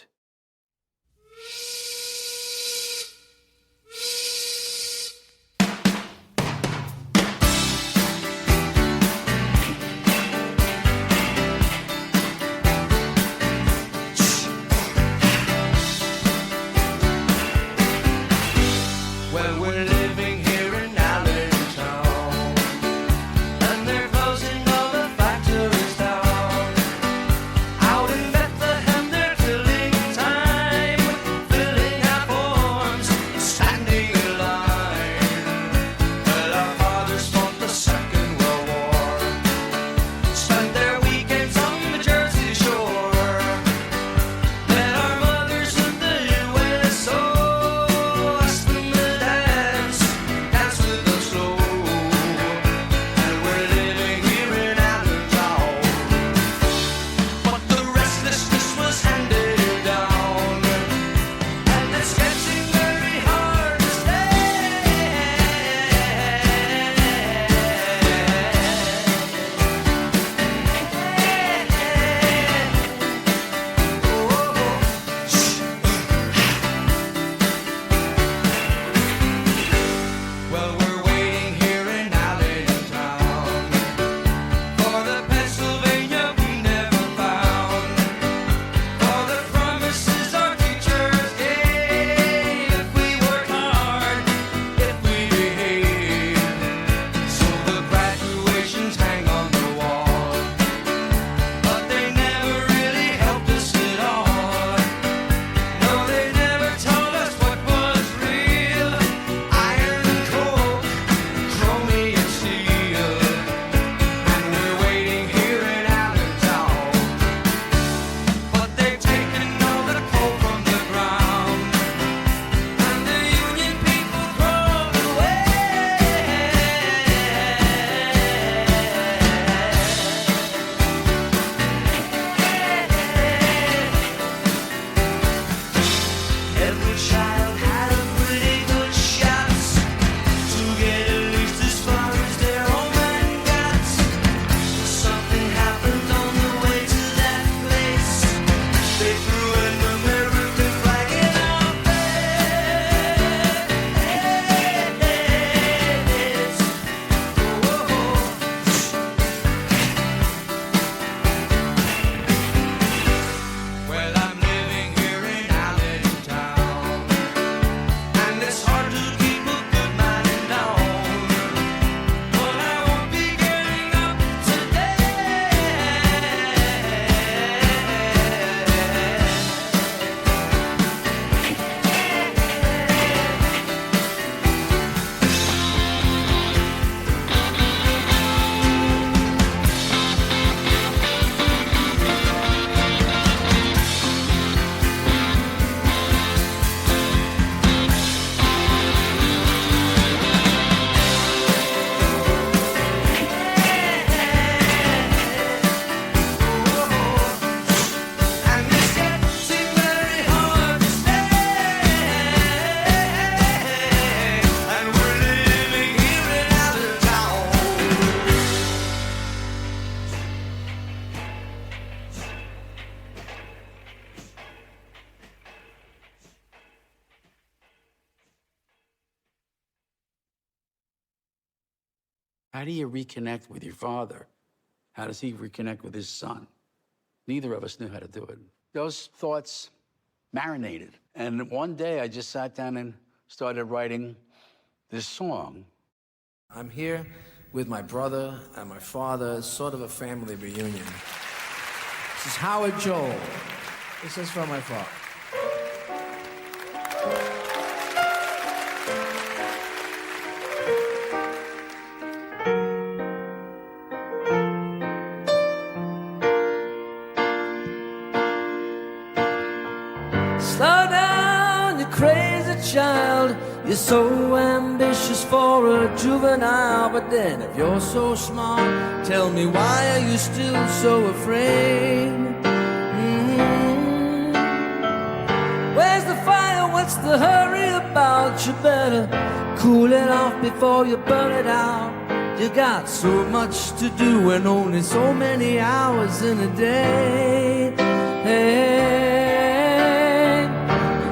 Well, we're living here in Allentown, and they're closing all the factories down. Out in Bethlehem, they're killing time, filling our forms, standing in line. Well, our fathers fought the Second World War, spent their weekends on the Jersey Shore. Then our mothers in the USO asked them to dance with the soul. And we're living here in Allentown, but the restlessness was handed down, and it's getting very hard to Well, we're waiting here in Allentown for the Pennsylvania we never found, for the promises our teachers gave if we work hard, if we behave. So the graduations hang on the wall, but they never really helped us at all. No, they never told us what was real. Iron and coal, chromium and steel. And we're waiting here in Allentown, but they've taken all the coal from the ground, and the union people crawled away. Every child had a pretty good shot to get at least as far as their own man got. Something happened on the way to that place. They threw an American flag in our face. Well, I'm living here in Allentown, and it's hard to keep a good mind down, but I won't be getting up today. And it's getting very hard to stay, and we're living here in Allentown. How do you reconnect with your father? How does he reconnect with his son? Neither of us knew how to do it. Those thoughts marinated. And one day I just sat down and started writing this song. I'm here with my brother and my father. It's sort of a family reunion. This is Howard Joel. This is from my father. Slow down, you crazy child. You're so ambitious for a juvenile. But then if you're so smart, tell me, why are you still so afraid? but you better cool it off before you burn it out. You got so much to do and only so many hours in a day. Hey,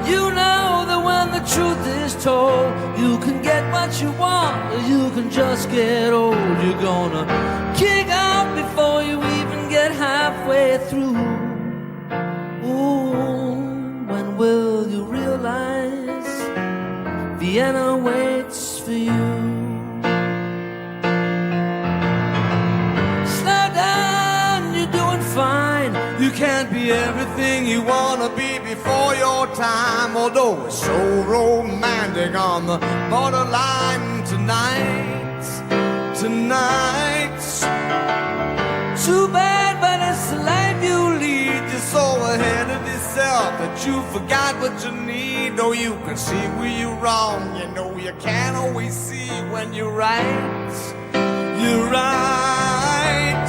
you know that when the truth is told, you can get what you want, or you can just get old. You're gonna kick out before you even get halfway through. Ooh, when will you realize Vienna waits for you? Slow down, you're doing fine. You can't be everything you wanna be before your time. Although it's so romantic on the borderline tonight, tonight. Too bad, but it's the life you lead. You're so ahead of yourself that you forgot what you need. Oh, you can see where you're wrong. You know you can't always see when you're right. You're right.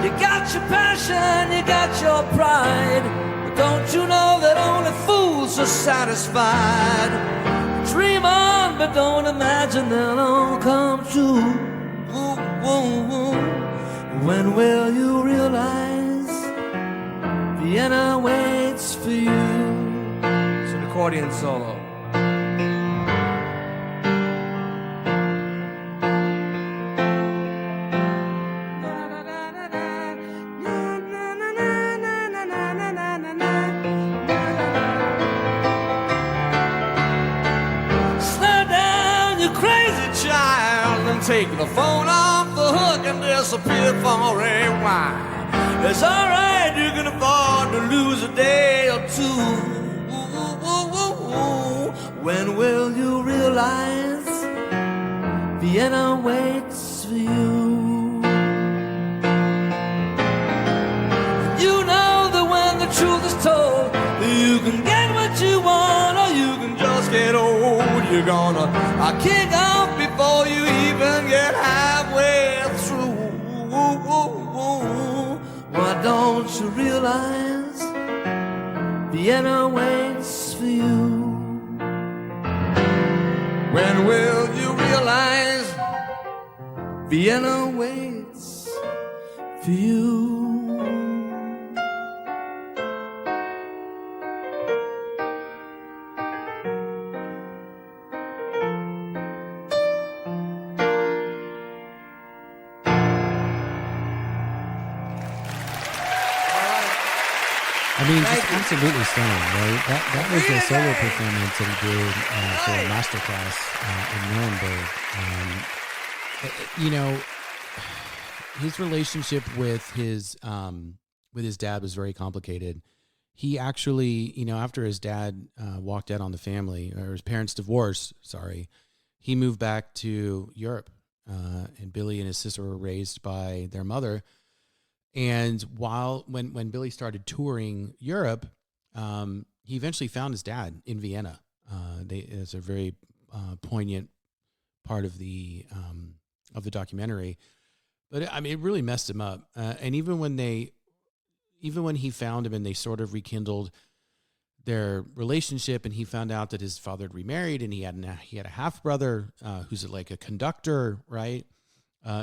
You got your passion, you got your pride. But don't you know that only fools are satisfied? Dream on, but don't imagine they'll all come true. Ooh, ooh, ooh. When will you realize Vienna waits for you? It's an accordion solo. Slow down, you crazy child, and take the phone off the hook and disappear for a while. It's alright, you can afford to lose a day or two. Ooh, ooh, ooh, ooh, ooh. When will you realize Vienna waits for you? You know that when the truth is told, you can get what you want or you can just get old. You're gonna kick off before you even get halfway through. Ooh, ooh, ooh. Why don't you realize Vienna waits for you? When will you realize Vienna waits for you? I mean, just absolutely stunning, right? That was a solo performance that he did for a masterclass in Nuremberg. You know, his relationship with his dad was very complicated. He actually, you know, after his dad walked out on the family, or his parents divorced, he moved back to Europe, and Billy and his sister were raised by their mother. And when Billy started touring Europe, he eventually found his dad in Vienna. It's a very poignant part of the documentary. But I mean, it really messed him up. And even when he found him and they sort of rekindled their relationship, and he found out that his father had remarried, and he had a half brother who's like a conductor, right?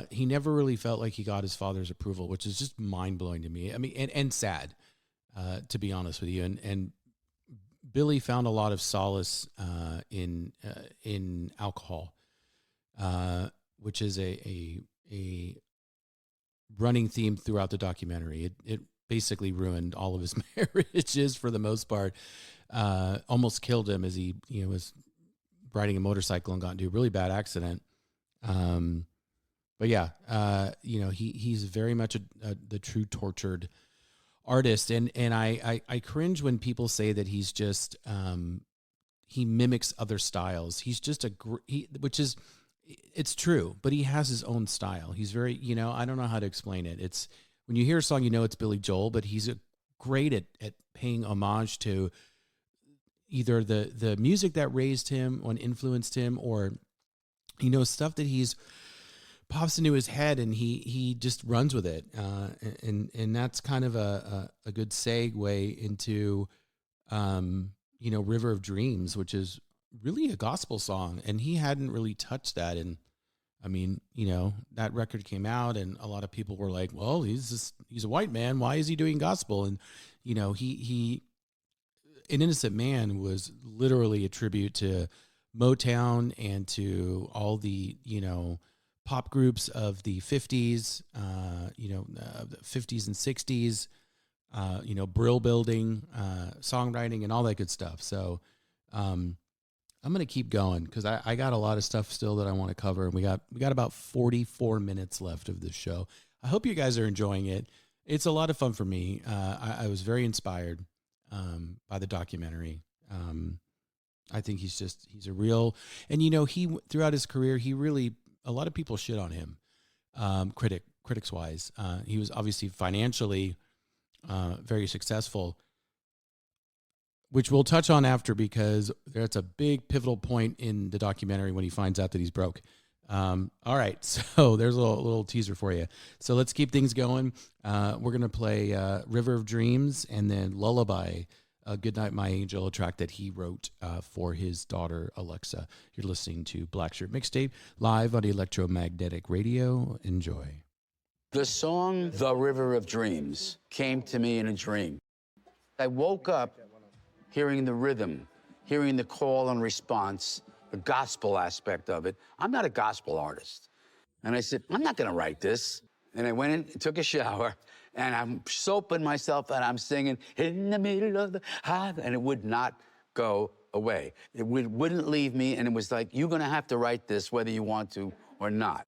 He never really felt like he got his father's approval, which is just mind blowing to me. I mean, and sad, to be honest with you. And Billy found a lot of solace in alcohol, which is a running theme throughout the documentary. It basically ruined all of his marriages for the most part. Almost killed him as he was riding a motorcycle and got into a really bad accident. But yeah, he's very much the true tortured artist, and I cringe when people say that he's just he mimics other styles. He's just it's true, but he has his own style. He's very, I don't know how to explain it. It's when you hear a song, it's Billy Joel, but he's great at paying homage to either the music that raised him or influenced him, or stuff that he's pops into his head and he just runs with it. And that's kind of a good segue into, River of Dreams, which is really a gospel song, and he hadn't really touched that. And I mean, you know, that record came out, and a lot of people were like, "Well, he's a white man. Why is he doing gospel?" And you know, he An Innocent Man was literally a tribute to Motown and to all the, you know, pop groups of the 50s, the 50s and 60s, Brill building, songwriting, and all that good stuff. So I'm going to keep going because I got a lot of stuff still that I want to cover. And we got about 44 minutes left of this show. I hope you guys are enjoying it. It's a lot of fun for me. I was very inspired by the documentary. I think he's a real, and you know, he throughout his career, a lot of people shit on him, critics wise. He was obviously financially very successful, which we'll touch on after because that's a big pivotal point in the documentary when he finds out that he's broke. All right, so there's a little teaser for you. So let's keep things going. We're gonna play "River of Dreams" and then "Lullaby." Goodnight, My Angel, a track that he wrote for his daughter, Alexa. You're listening to Black Shirt Mixtape, live on Electromagnetic Radio. Enjoy. The song "The River of Dreams" came to me in a dream. I woke up hearing the rhythm, hearing the call and response, the gospel aspect of it. I'm not a gospel artist. And I said, I'm not going to write this. And I went in and took a shower, and I'm soaping myself, and I'm singing, in the middle of the highway, and it would not go away. It wouldn't leave me, and it was like, you're going to have to write this whether you want to or not.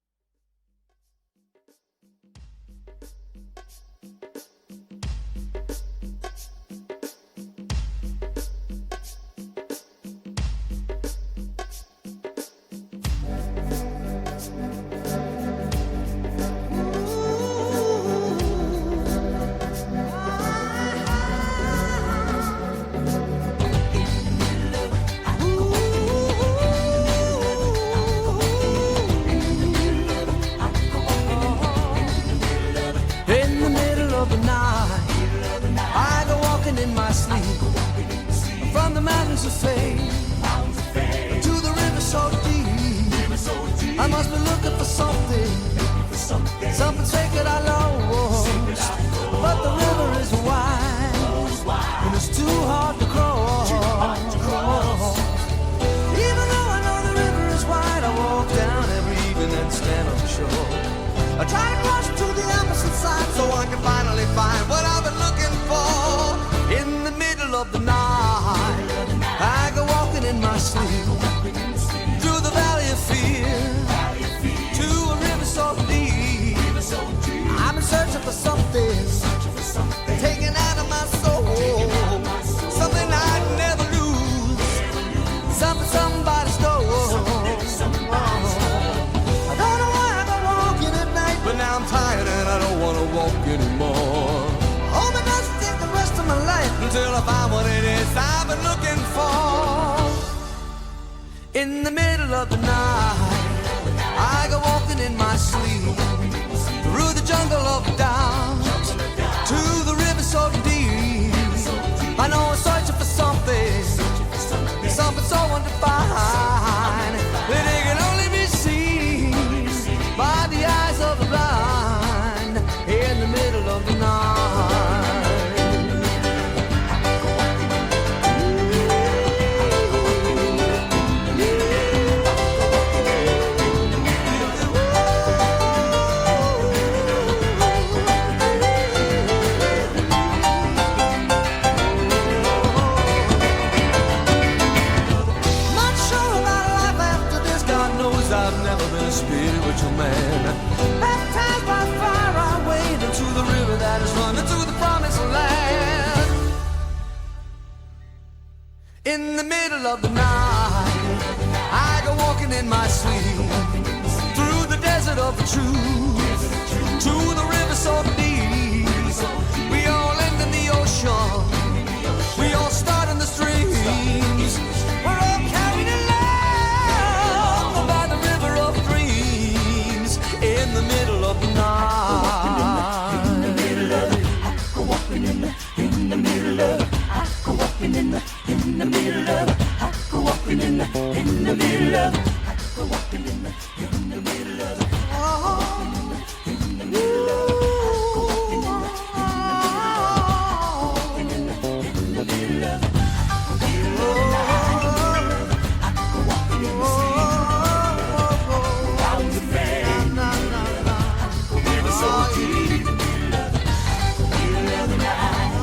In the middle of the night, I go walking in my sleep through the jungle of doubt to the river so deep. I know I'm searching for something, something so undefined that it can only be seen by the eyes of the blind. In the middle of the night. Spiritual man, baptized by fire, I wade into the river that is running to the promised land. In the middle of the night, I go walking in my sleep through the desert of the truth to the river so deep. We all end in the ocean, we all start in the streams. We're all carried along by the river of dreams. In the middle of the night. In the middle of it, I go walking in the middle of it. I go walking in the middle of it. I go go walking in the middle of it. I go walking in the middle of it. Oh, in the middle of it. I go walking in the middle of it. I go walking in the sea. Round the bend, never so deep. Middle of the night.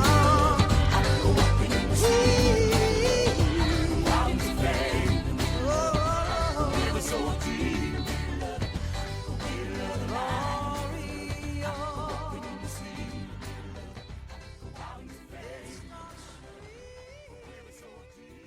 I go walking in the sea. Round the bend, never so deep. Middle of the night. I go walking in the sea. Round the bend, never so deep.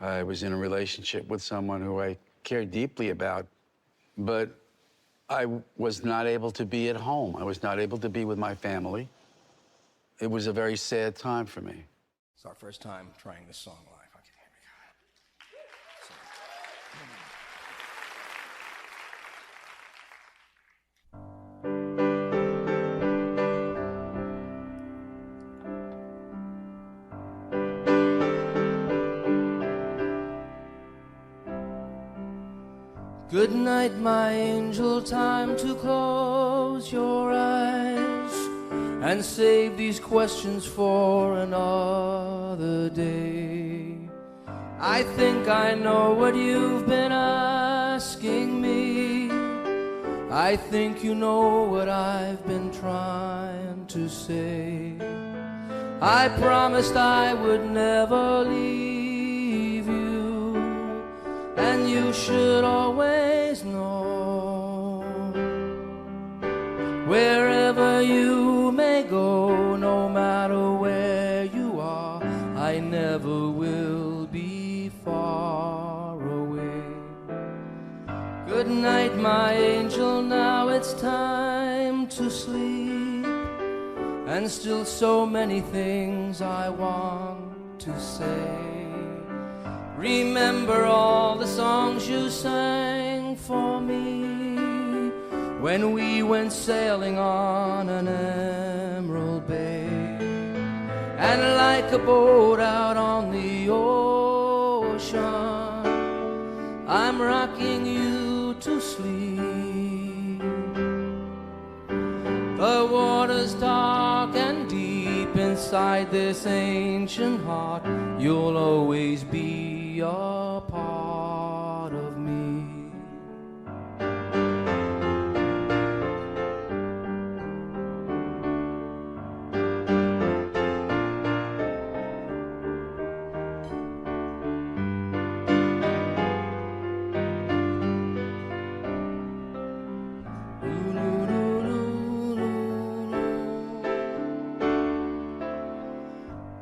I was in a relationship with someone who I cared deeply about, but I was not able to be at home. I was not able to be with my family. It was a very sad time for me. It's our first time trying this song live. Okay, here we go. Good night, my angel, time to close your eyes and save these questions for another day. I think I know what you've been asking me. I think you know what I've been trying to say. I promised I would never leave you, and you should always know, wherever you may go, no matter where you are, I never will be far away. Good night, my angel, now it's time to sleep, and still so many things I want to say. Remember all the songs you sang for me when we went sailing on an emerald bay. And like a boat out on the ocean, I'm rocking you to sleep. The water's dark and deep inside this ancient heart. You'll always be a part of me.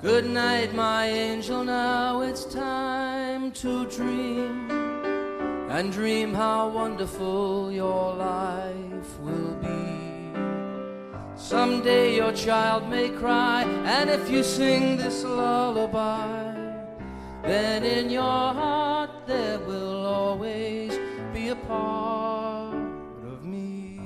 Good night, my angel, now it's time to dream, and dream how wonderful your life will be. Someday your child may cry, and if you sing this lullaby, then in your heart there will always be a part of me.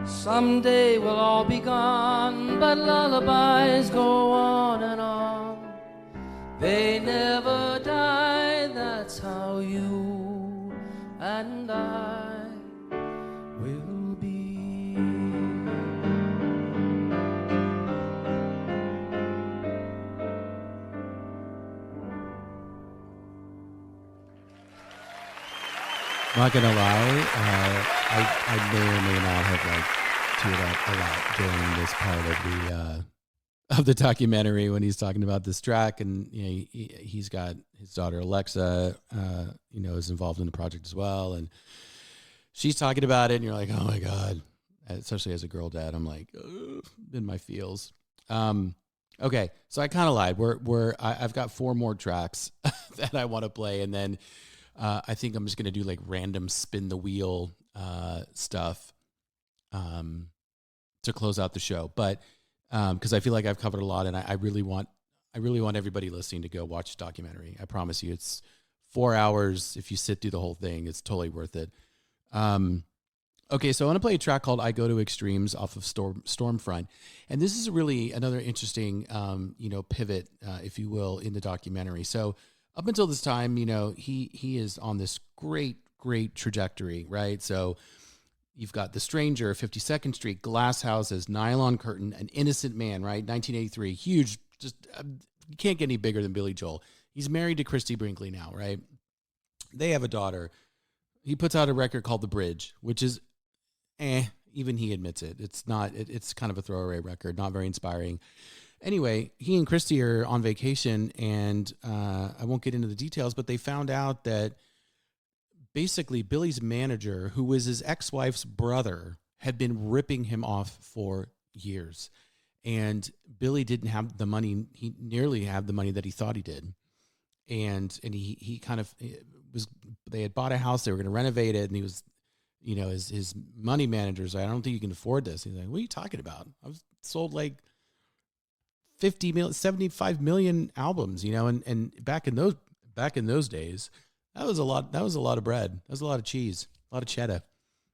Someday we'll all be gone, but lullabies go on and on. They never die, that's how you and I will be. I'm not gonna lie, I may or may not have teared up a lot during this part of the documentary when he's talking about this track, and you know, he's got his daughter Alexa, is involved in the project as well, and she's talking about it, and you're like, oh my god, especially as a girl dad, I'm like, in my feels. Okay, so I kind of lied. I've got 4 more tracks that I want to play, and then I think I'm just gonna do like random spin the wheel stuff to close out the show, but because I feel like I've covered a lot, and I really want everybody listening to go watch the documentary. I promise you, it's 4 hours. If you sit through the whole thing, it's totally worth it. Okay, so I want to play a track called "I Go to Extremes" off of Stormfront, and this is really another interesting, pivot, if you will, in the documentary. So up until this time, he is on this great trajectory, right? So you've got The Stranger, 52nd Street, Glass Houses, Nylon Curtain, An Innocent Man, right? 1983, huge. Just you can't get any bigger than Billy Joel. He's married to Christy Brinkley now, right? They have a daughter. He puts out a record called The Bridge, which is, even he admits it. It's not. It's kind of a throwaway record, not very inspiring. Anyway, he and Christy are on vacation, and I won't get into the details, but they found out that basically Billy's manager, who was his ex-wife's brother, had been ripping him off for years. And Billy didn't have the money. He nearly had the money that he thought he did. And he kind of was, they had bought a house, they were going to renovate it. And he was, his money manager's like, I don't think you can afford this. He's like, what are you talking about? I've sold like 75 million albums, and back in those days, that was a lot of bread. That was a lot of cheese, a lot of cheddar.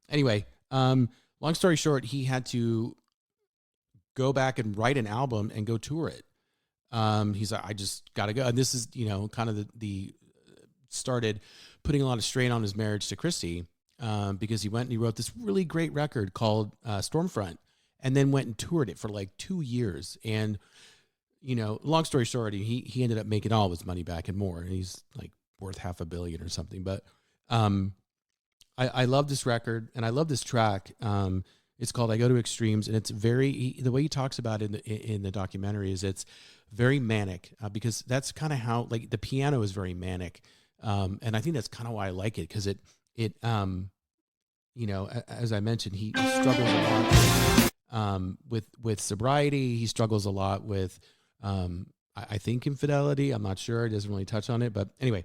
Anyway, long story short, he had to go back and write an album and go tour it. He's like, I just got to go. And this is, kind of the started putting a lot of strain on his marriage to Christy, because he went and he wrote this really great record called Stormfront, and then went and toured it for like 2 years. And, long story short, he ended up making all of his money back and more. And he's like worth $500 million or something. But I love this record, and I love this track. It's called "I Go to Extremes," and it's the way he talks about it in the documentary is it's very manic, because that's kind of how, like, the piano is very manic, and I think that's kind of why I like it, because it as I mentioned, he struggles a lot with sobriety. He struggles a lot with I think infidelity. I'm not sure. He doesn't really touch on it, but anyway,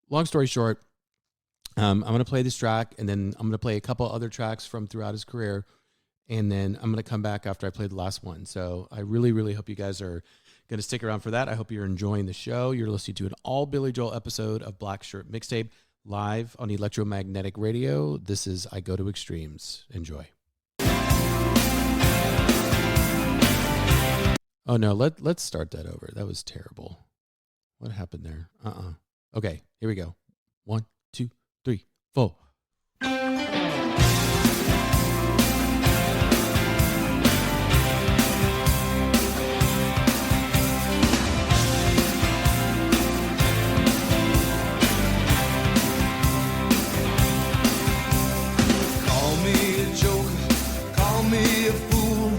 long story short, I'm going to play this track, and then I'm going to play a couple other tracks from throughout his career, and then I'm going to come back after I play the last one. So I really, really hope you guys are going to stick around for that. I hope you're enjoying the show. You're listening to an all Billy Joel episode of Black Shirt Mixtape, live on Electromagnetic Radio. This is "I Go to Extremes." Enjoy. Oh no, let's start that over. That was terrible. What happened there? Okay, here we go. 1, 2, 3, 4. Call me a joker, call me a fool.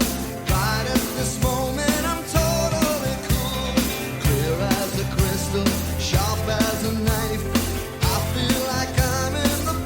Right at this moment, I'm totally cool. Clear as a crystal, sharp as a knife. I feel like I'm in the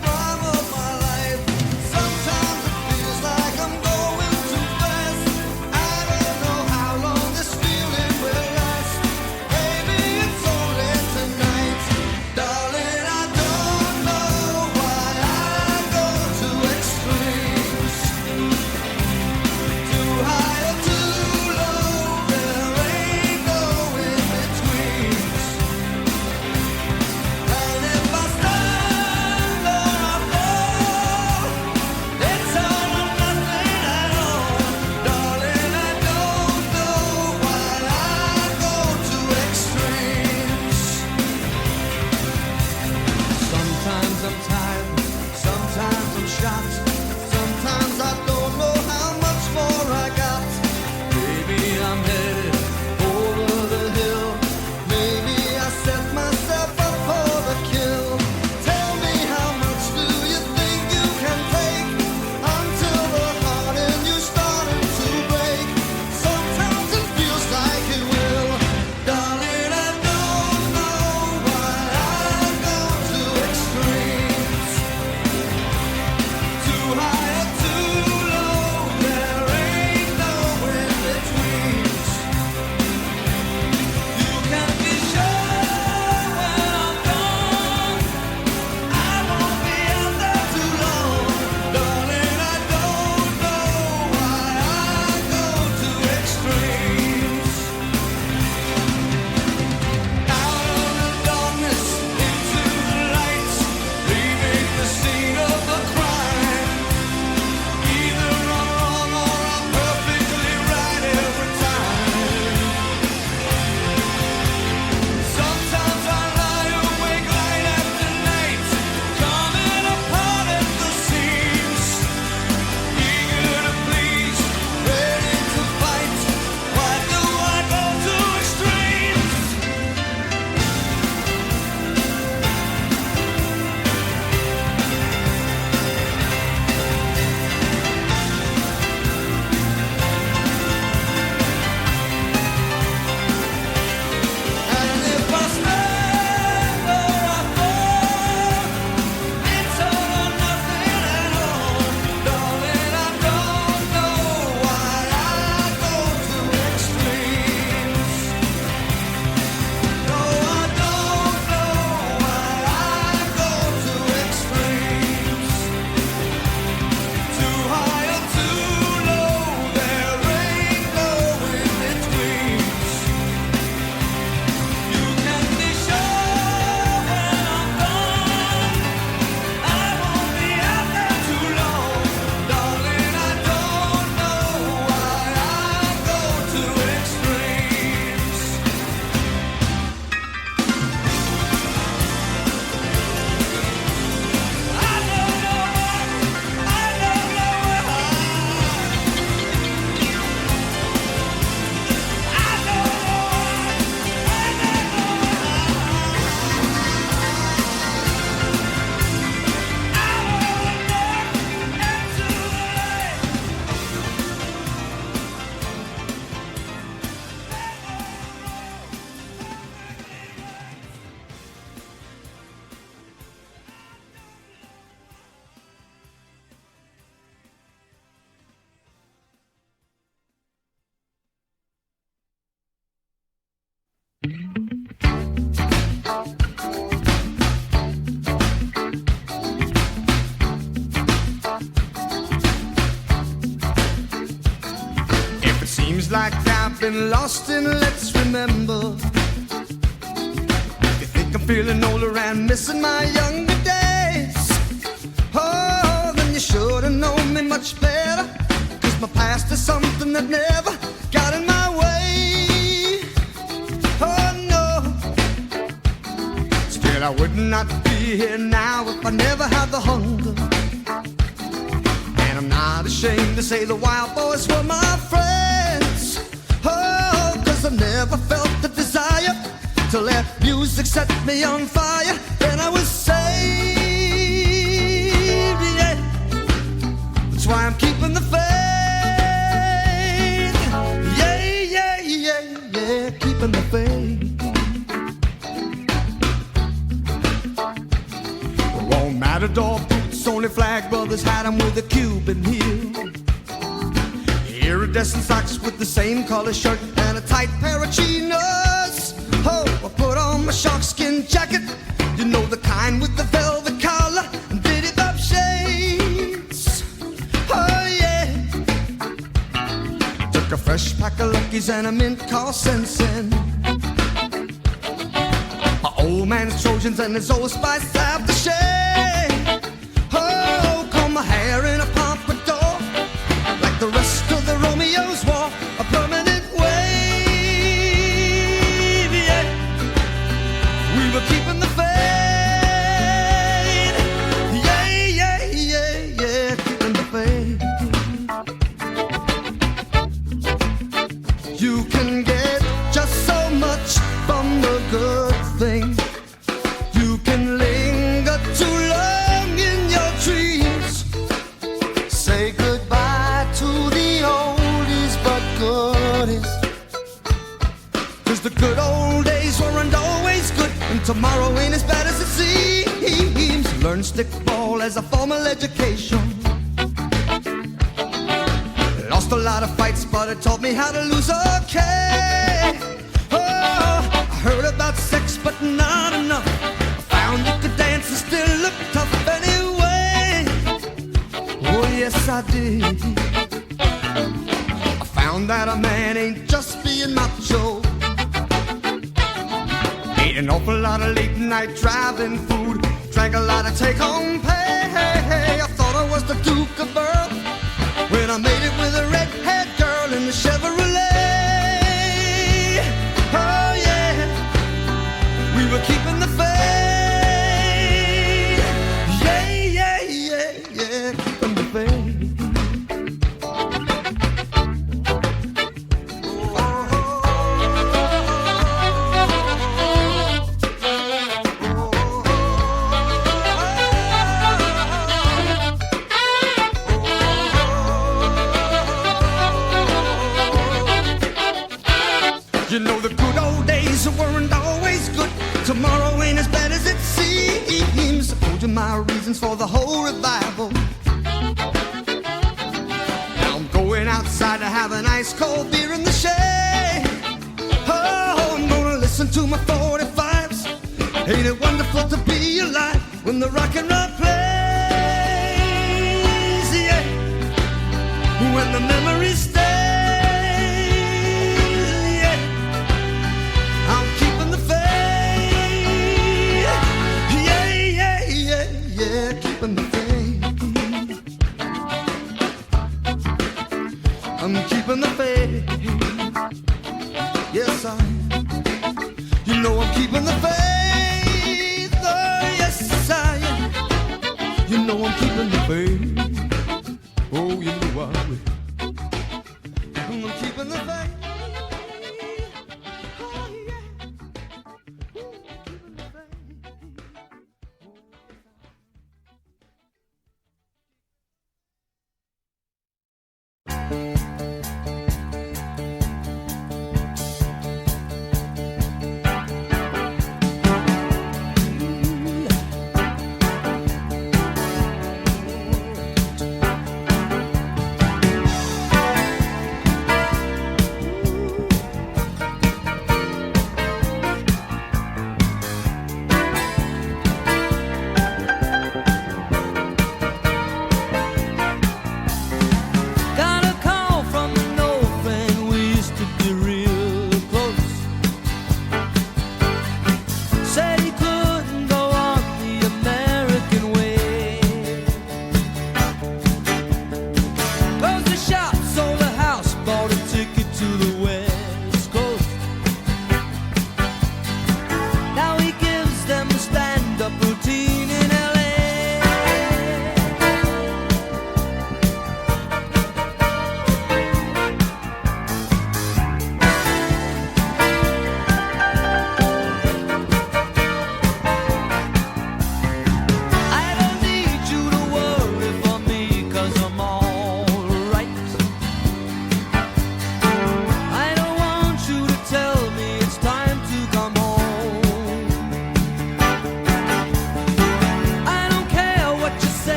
Seems like I've been lost in Let's Remember. You think I'm feeling older and missing my younger days? Oh, then you should have known me much better, 'cause my past is something that never got in my way. Oh no, still I would not be here now if I never had the hunger. And I'm not ashamed to say the wild boys were my friends. Oh, 'cause I never felt the desire to let music set me on fire. Then I was saved, yeah. That's why I'm keeping the faith. Yeah, yeah, yeah, yeah, keeping the faith. Won't matador boots, only flag brothers had them with a Cuban heel. Iridescent socks with the same color shirt and a tight pair of chinos. Oh, I put on my sharkskin jacket, you know, the kind with the velvet collar and diddy bob shades. Oh yeah, took a fresh pack of Luckies and a mint called Sensen. My old man's Trojans and his old Spice aftershave. Oh, comb my hair in a pompadour, like the rest of the Romeos wore a permanent wave. Yeah, we were keeping the faith. Yeah, yeah, yeah, yeah, keeping the faith. You can get just so much from the good thing. You can linger too long in your dreams. Say goodbye to the oldies but goodies, 'cause the good old days weren't always good, and tomorrow ain't as bad as it seems. Learn stickball as a formal education. Lost a lot of fights, but it taught me how to lose okay. Oh, I heard about sex, but not enough. I found you could dance and still look tough anyway. Oh, yes, I did. I found that a man ain't just being macho. Ate an awful lot of late night driving food, drank a lot of take-home pay. I thought I was the Duke of Earl when I made it with a red-haired girl in the Chevrolet. Oh yeah, we were keeping the faith. Yeah, yeah, yeah, yeah, keeping the faith. You know the good old days weren't always good. Tomorrow ain't as bad as it seems. I told you my reasons for the whole revival. Now I'm going outside to have an ice cold beer in the shade. Oh, I'm gonna listen to my 45s. Ain't it wonderful to be alive when the rock and roll plays? Yeah, when the memories stay. Keeping the faith. I'm keeping the faith. Yes, I am. You know I'm keeping the faith. Oh, yes, I am. You know I'm keeping the faith. Oh, you know I will. I'm keeping the faith.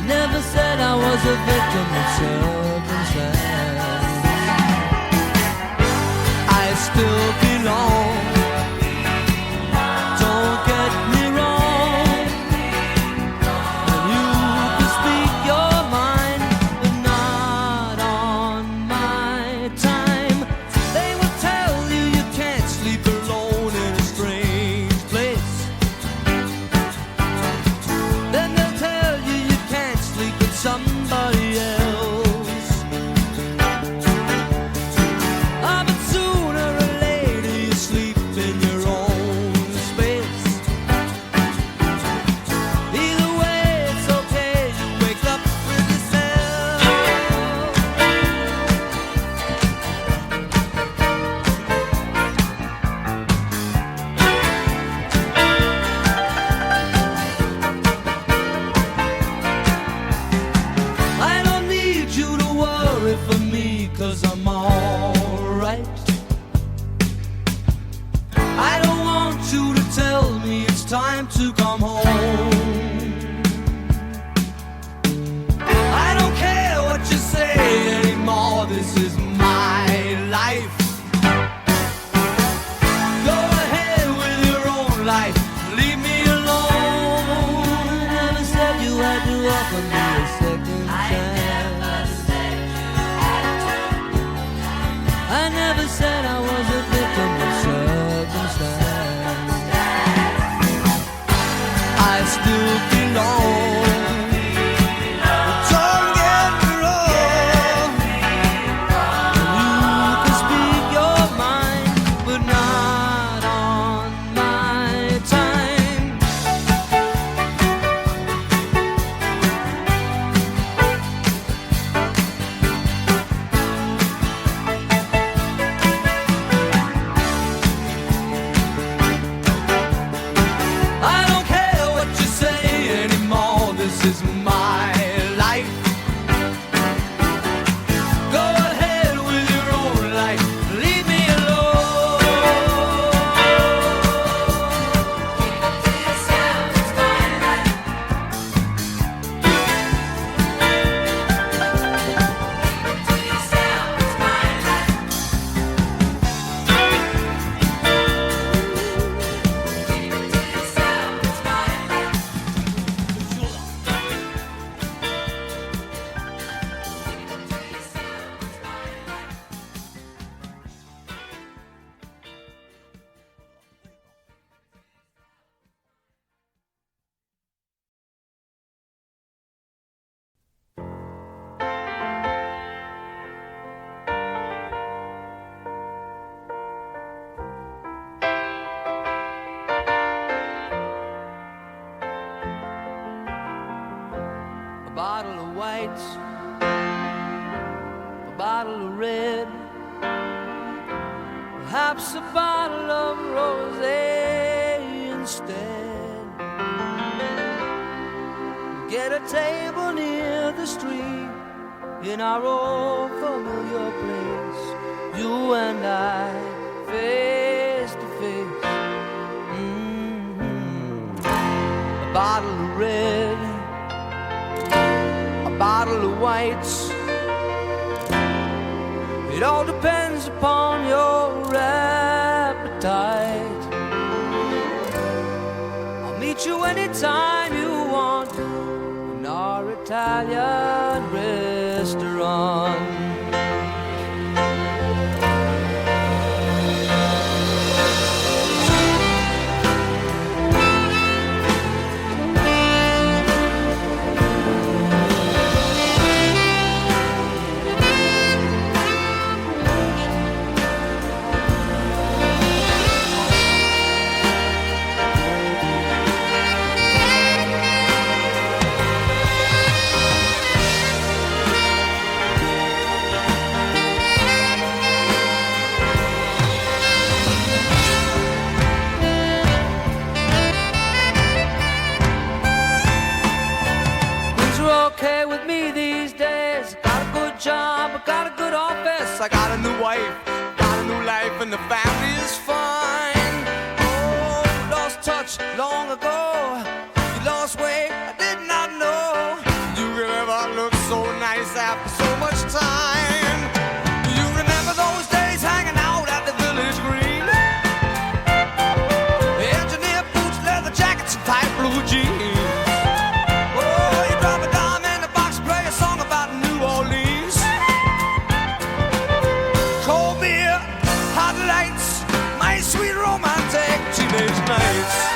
I never said I was a victim of circumstance. I still belong. Don't get me wrong. And you can speak your mind, but not on my time. They will tell you you can't sleep alone in a strange place. Then they'll tell you you can't sleep with somebody else. Ah, but sooner or later you sleep in your own space. Either way, it's okay, you wake up with yourself. I don't need you to worry for me, 'cause I'm alright. I don't want you to tell me it's time to come home. I don't care what you say anymore, this is my life. Go ahead with your own life, leave me alone. Never said you had to offer me a second chance. I never said I was a victim of circumstance. I still belong. Don't get me wrong. You can speak your mind, but not on my time. I don't care what you say anymore, this is my life. Go ahead with your own life, leave me alone. Keep it to yourself, it's my life. Keep it to yourself, it's my life. Keep it to yourself, it's my life. A bottle of white, a bottle of red, perhaps a bottle of rosé instead. Get a table near the street in our old familiar place, you and I, face to face. A bottle of red, a bottle of whites. It all depends upon your appetite. I'll meet you anytime you want in our Italian restaurant. Okay with me these days. Got a good job, I got a good office. I got a new wife, got a new life, and the family is fine. Oh, lost touch long ago. You lost weight, I did not know. You face after so much time. Do you remember those days hanging out at the village green? Engineer boots, leather jackets, and tight blue jeans. Oh, you drop a dime in the box, play a song about New Orleans. Cold beer, hot lights, my sweet romantic teenage nights.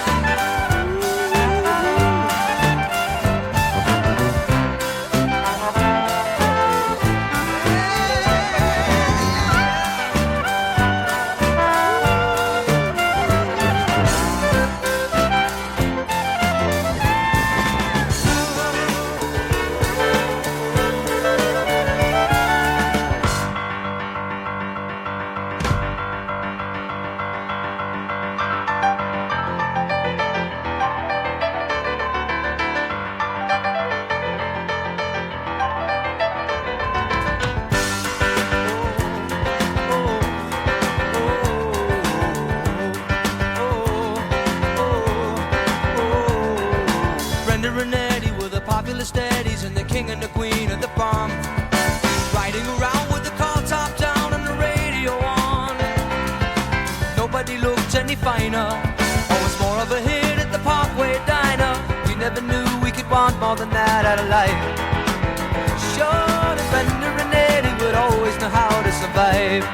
Steadies and the king and the queen of the bomb, riding around with the car top down and the radio on. Nobody looked any finer, always more of a hit at the Parkway Diner. We never knew we could want more than that out of life. Sure, the Brenda and Eddie would always know how to survive.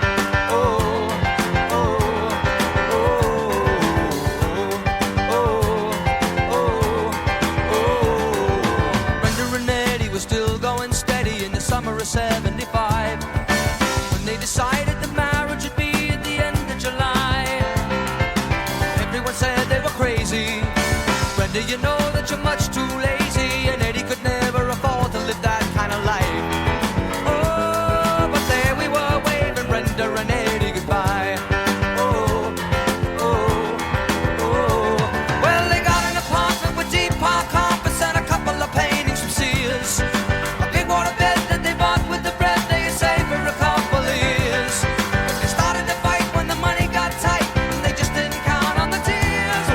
Summer of '75, when they decided the marriage would be at the end of July. Everyone said they were crazy. Brenda, you know that you're much too lazy, and Eddie could never afford to live that kind of life. Oh, but there we were waving Brenda and Eddie goodbye. Well, they got an apartment with deep park carpets and a couple of paintings from Sears. A big water bed with the bread they saved for a couple of years. But they started to fight when the money got tight, and they just didn't count on the tears.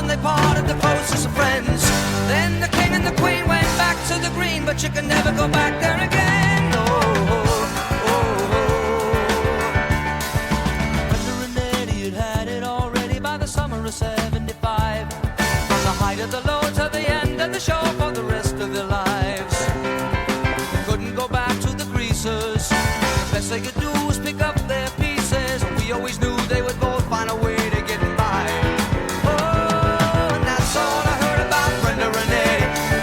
They parted the closest of friends. Then the king and the queen went back to the green, but you can never go back there again. Brenda and Eddie had it already by the summer of '75. From the height of the low to the end of the show for the rest of their lives. They couldn't go back to the greasers. The best they could do was pick up their pieces. We always knew they would both find a way to get by.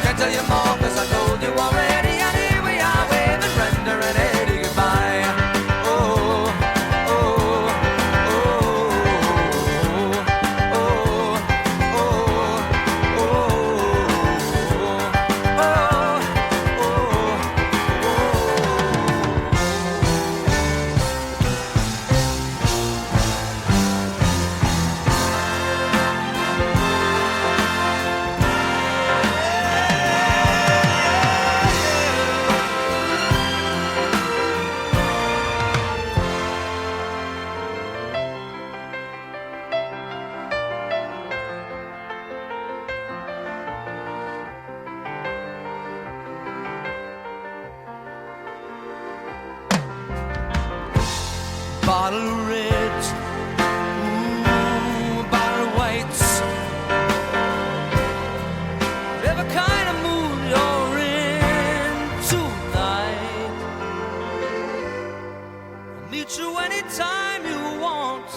Can't tell you more cause I told you already. And here we are waving Brenda and Eddie goodbye. Bottle of reds, ooh, bottle of whites. Whatever kind of mood you're in tonight, I'll meet you anytime you want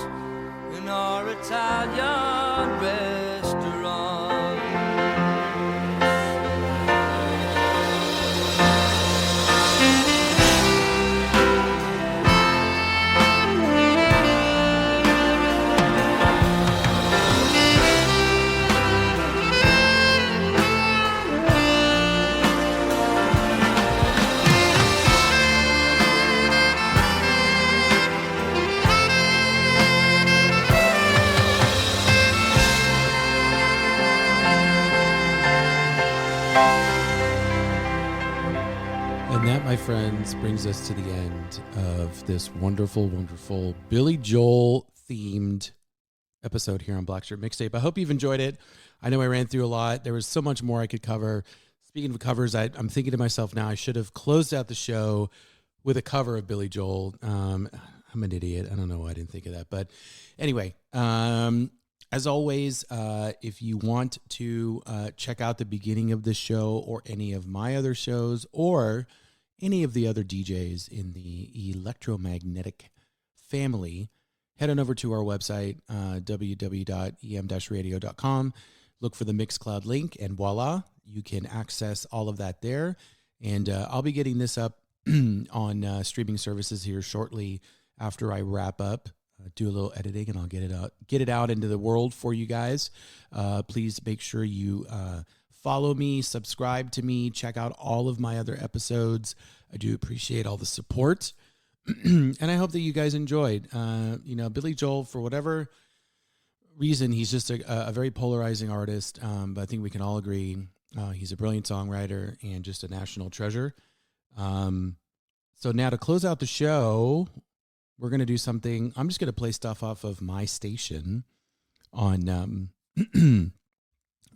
in our Italian restaurant. friends, brings us to the end of this wonderful, wonderful Billy Joel themed episode here on Black Shirt Mixtape. I hope you've enjoyed it. I know I ran through a lot. There was so much more I could cover. Speaking of covers, I'm thinking to myself now, I should have closed out the show with a cover of Billy Joel. I'm an idiot. I don't know why I didn't think of that. But anyway, as always, if you want to check out the beginning of this show or any of my other shows or any of the other DJs in the electromagnetic family, head on over to our website, www.em-radio.com. Look for the Mixcloud link, and voila, you can access all of that there. And I'll be getting this up on streaming services here shortly after I wrap up. Do a little editing, and I'll get it out into the world for you guys. Please make sure you follow me, subscribe to me, check out all of my other episodes. I do appreciate all the support, and I hope that you guys enjoyed. Billy Joel, for whatever reason, he's just a very polarizing artist, but I think we can all agree he's a brilliant songwriter and just a national treasure. So now to close out the show, we're going to do something. I'm just going to play stuff off of my station on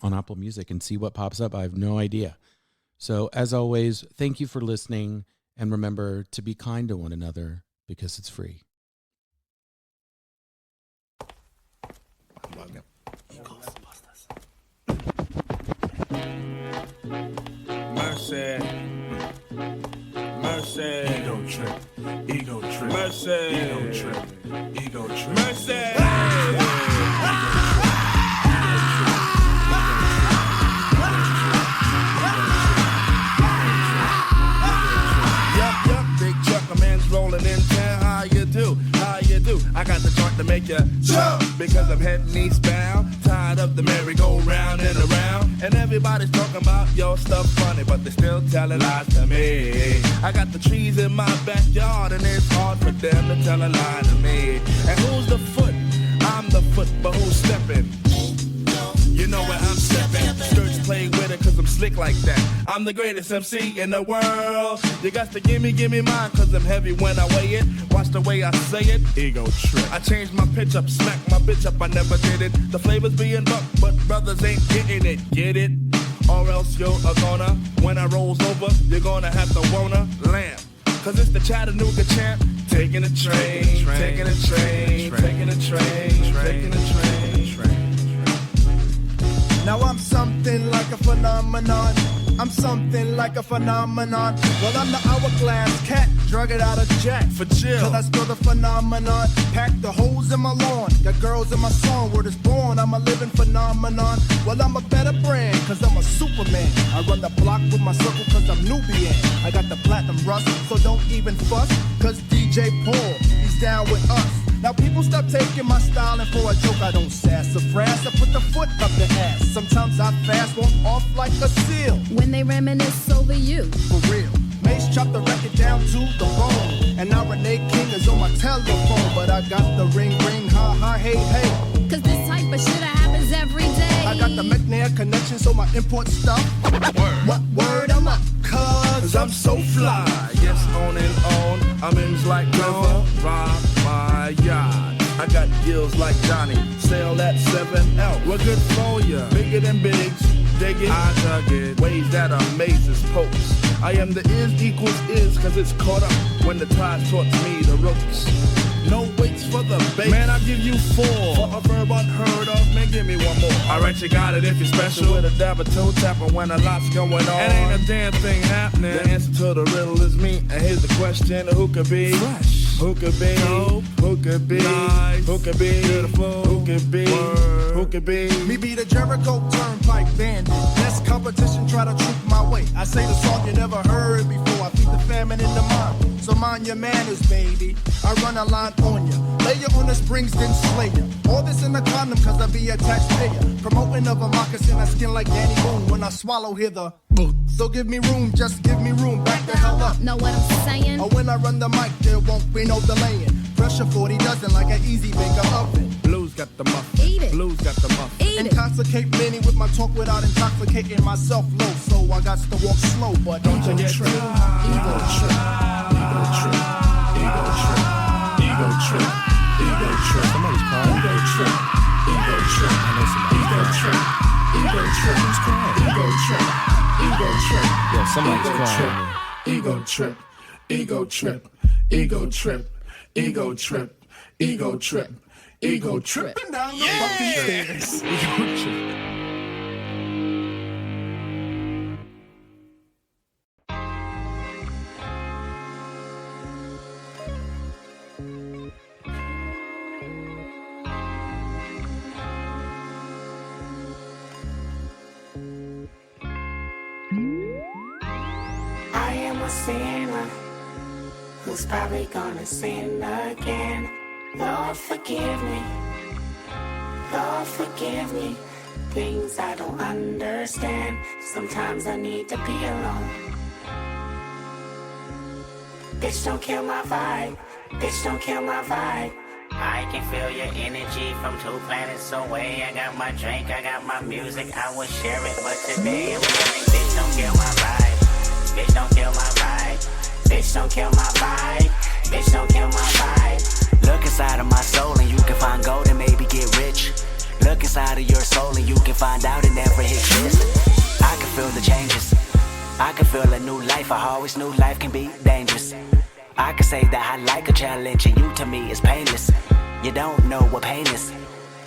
on Apple Music and see what pops up. I have no idea. So as always, thank you for listening, and remember to be kind to one another because it's free. Mercy. Mercy. Ego trip. Ego trip. Mercy. Ego trip. Ego trip. Mercy. Yup, big truck, a man's rolling in town. How you do? How you do? I got the joint to make you jump because I'm heading eastbound. Tired of the merry-go-round and around. And everybody's talking about your stuff funny, but they still telling lies to me. I got the trees in my backyard, and it's hard for them to tell a lie to me. And who's the foot? I'm the foot, but who's stepping? You know where I'm stepping. Skirts play with it cause I'm slick like that. I'm the greatest MC in the world. You got to give me mine cause I'm heavy when I weigh it. Watch the way I say it. Ego trip. I changed my pitch up, smack my bitch up, I never did it. The flavor's being bucked, but brothers ain't getting it. Get it? Or else you're gonna, when I rolls over, you're gonna have to wanna lamb. Cause it's the Chattanooga champ. Taking a train, taking a train, taking a train, taking a train. Now I'm something like a phenomenon. I'm something like a phenomenon. Well, I'm the hourglass cat, drug it out of Jack. For chill. Cause I spill the phenomenon. Pack the holes in my lawn. Got girls in my song, word is born. I'm a living phenomenon. Well, I'm a better brand, cause I'm a Superman. I run the block with my circle cause I'm Nubian. I got the platinum rust, so don't even fuss. Cause DJ Paul, he's down with us. Now people stop taking my style, and for a joke I don't sass or frass. I put the foot up the ass. Sometimes I fast, walk off like a seal. When they reminisce over you. For real. Mace chopped the record down to the bone. And now Renee King is on my telephone. But I got the ring, ha ha, hey, hey. Cause this type of shit happens every day. I got the McNair connection, so my import stuff. What word I'm up? Cause I'm so fly. Yes, on and on. I'm in like river, rock my yacht. I got gills like Johnny, sail that 7L. We're good for ya, bigger than bigs, dig it, I dug it. Ways that amazes pokes. I am the is equals is, cause it's caught up when the tide taught me the ropes. No waits for the bait. Man, I'll give you 4 for a verb unheard of. Man, give me one more. Alright, you got it if you're special. With a dab of toe tapping when a lot's going on. It ain't a damn thing happening. The answer to the riddle is me. And here's the question: who could be fresh? Who could be dope? Who could be nice? Who could be beautiful? Who could be word? Who could be me? Be the Jericho Turnpike bandit. Less competition, try to troop my way. I say the song you never heard before. I feed the famine in the mind. So mind your manners, baby. I run a line on ya. Lay you on the springs, then slay ya. All this in the condom, cause I be a taxpayer. Promoting of a moccasin, I skin like Danny Boone. When I swallow, hear the boot. So give me room, just give me room. Back the hell up. Know what I'm saying? Or when I run the mic, there won't be no delaying. Pressure 40 dozen like an easy baker oven. Blues got the muffin. Eat it. Blues got the muffin. Eat Intoxicate many with my talk without intoxicating myself low. So I got to walk slow, but don't you get trip. Ego trip, ego trip, ego trip, ego trip, ego trip. Somebody's crying. Ego trip, ego trip. I know somebody's crying. Ego trip, who's crying? Ego trip, ego trip. Yo, somebody's crying. Ego trip, ego trip, ego trip, ego trip, ego trip, ego tripping down the fucking stairs. Ego trip. I am a sinner who's probably gonna sin again. Lord, forgive me. Lord, forgive me. Things I don't understand. Sometimes I need to be alone. Bitch, don't kill my vibe. Bitch, don't kill my vibe. I can feel your energy from 2 planets away. I got my drink, I got my music, I will share it. But today I'm feeling, bitch, don't kill my vibe. Bitch, don't kill my vibe. Bitch, don't kill my vibe. Bitch, don't kill my vibe. Look inside of my soul and you can find gold and maybe get rich. Look inside of your soul and you can find out it never exists. I can feel the changes. I can feel a new life. I always knew life can be dangerous. I can say that I like a challenge and you to me is painless. You don't know what pain is.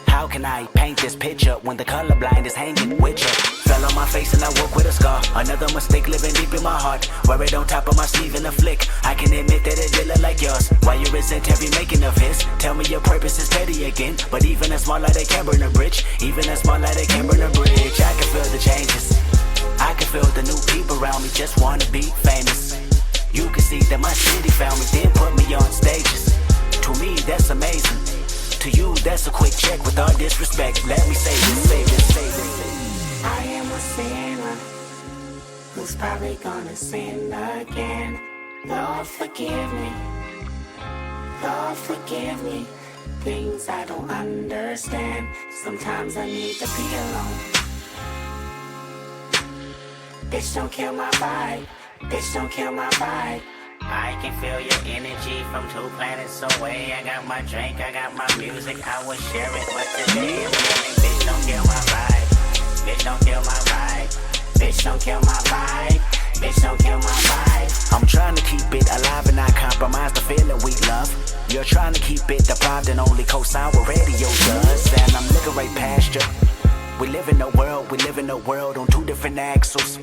How can I paint this picture when the colorblind is hanging with you? Fell on my face and I woke with a scar. Another mistake living deep in my heart. Wear it on top of my sleeve in a flick. I can admit that it did look like yours. Why you resent every making of his? Tell me your purpose is petty again. But even a small light, they can burn a bridge. Even a small light, they can burn a bridge. I can feel the changes. I can feel the new people around me just wanna be famous. You can see that my city found me, then put me on stages. To me, that's amazing. To you, that's a quick check with all disrespect. Let me say this, say this, say this. I am a sinner who's probably gonna sin again. Lord, forgive me. Lord, forgive me. Things I don't understand. Sometimes I need to be alone. Bitch, don't kill my vibe. Bitch, don't kill my vibe. I can feel your energy from 2 planets away. I got my drink, I got my music, I will share it. But today I'm feeling, bitch, don't kill my vibe. Bitch, don't kill my vibe. Bitch, don't kill my vibe. Bitch, don't kill my vibe. I'm trying to keep it alive and not compromise the feeling we love. You're trying to keep it deprived and only co-sign what radio does. And I'm looking right past you. We live in a world on 2 different axles.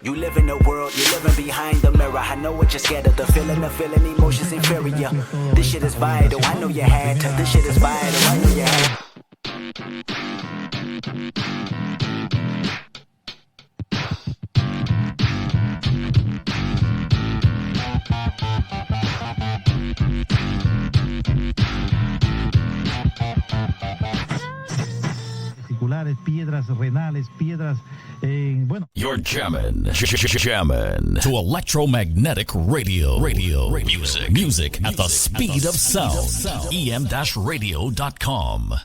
You live in a world, you're living behind the mirror. I know what you're scared of, the feeling emotions inferior. This shit is vital, I know you had to. This shit is vital, I know you had to. Piedras renales, piedras, bueno. You're jamming to electromagnetic radio. Music at the speed of sound. em-radio.com.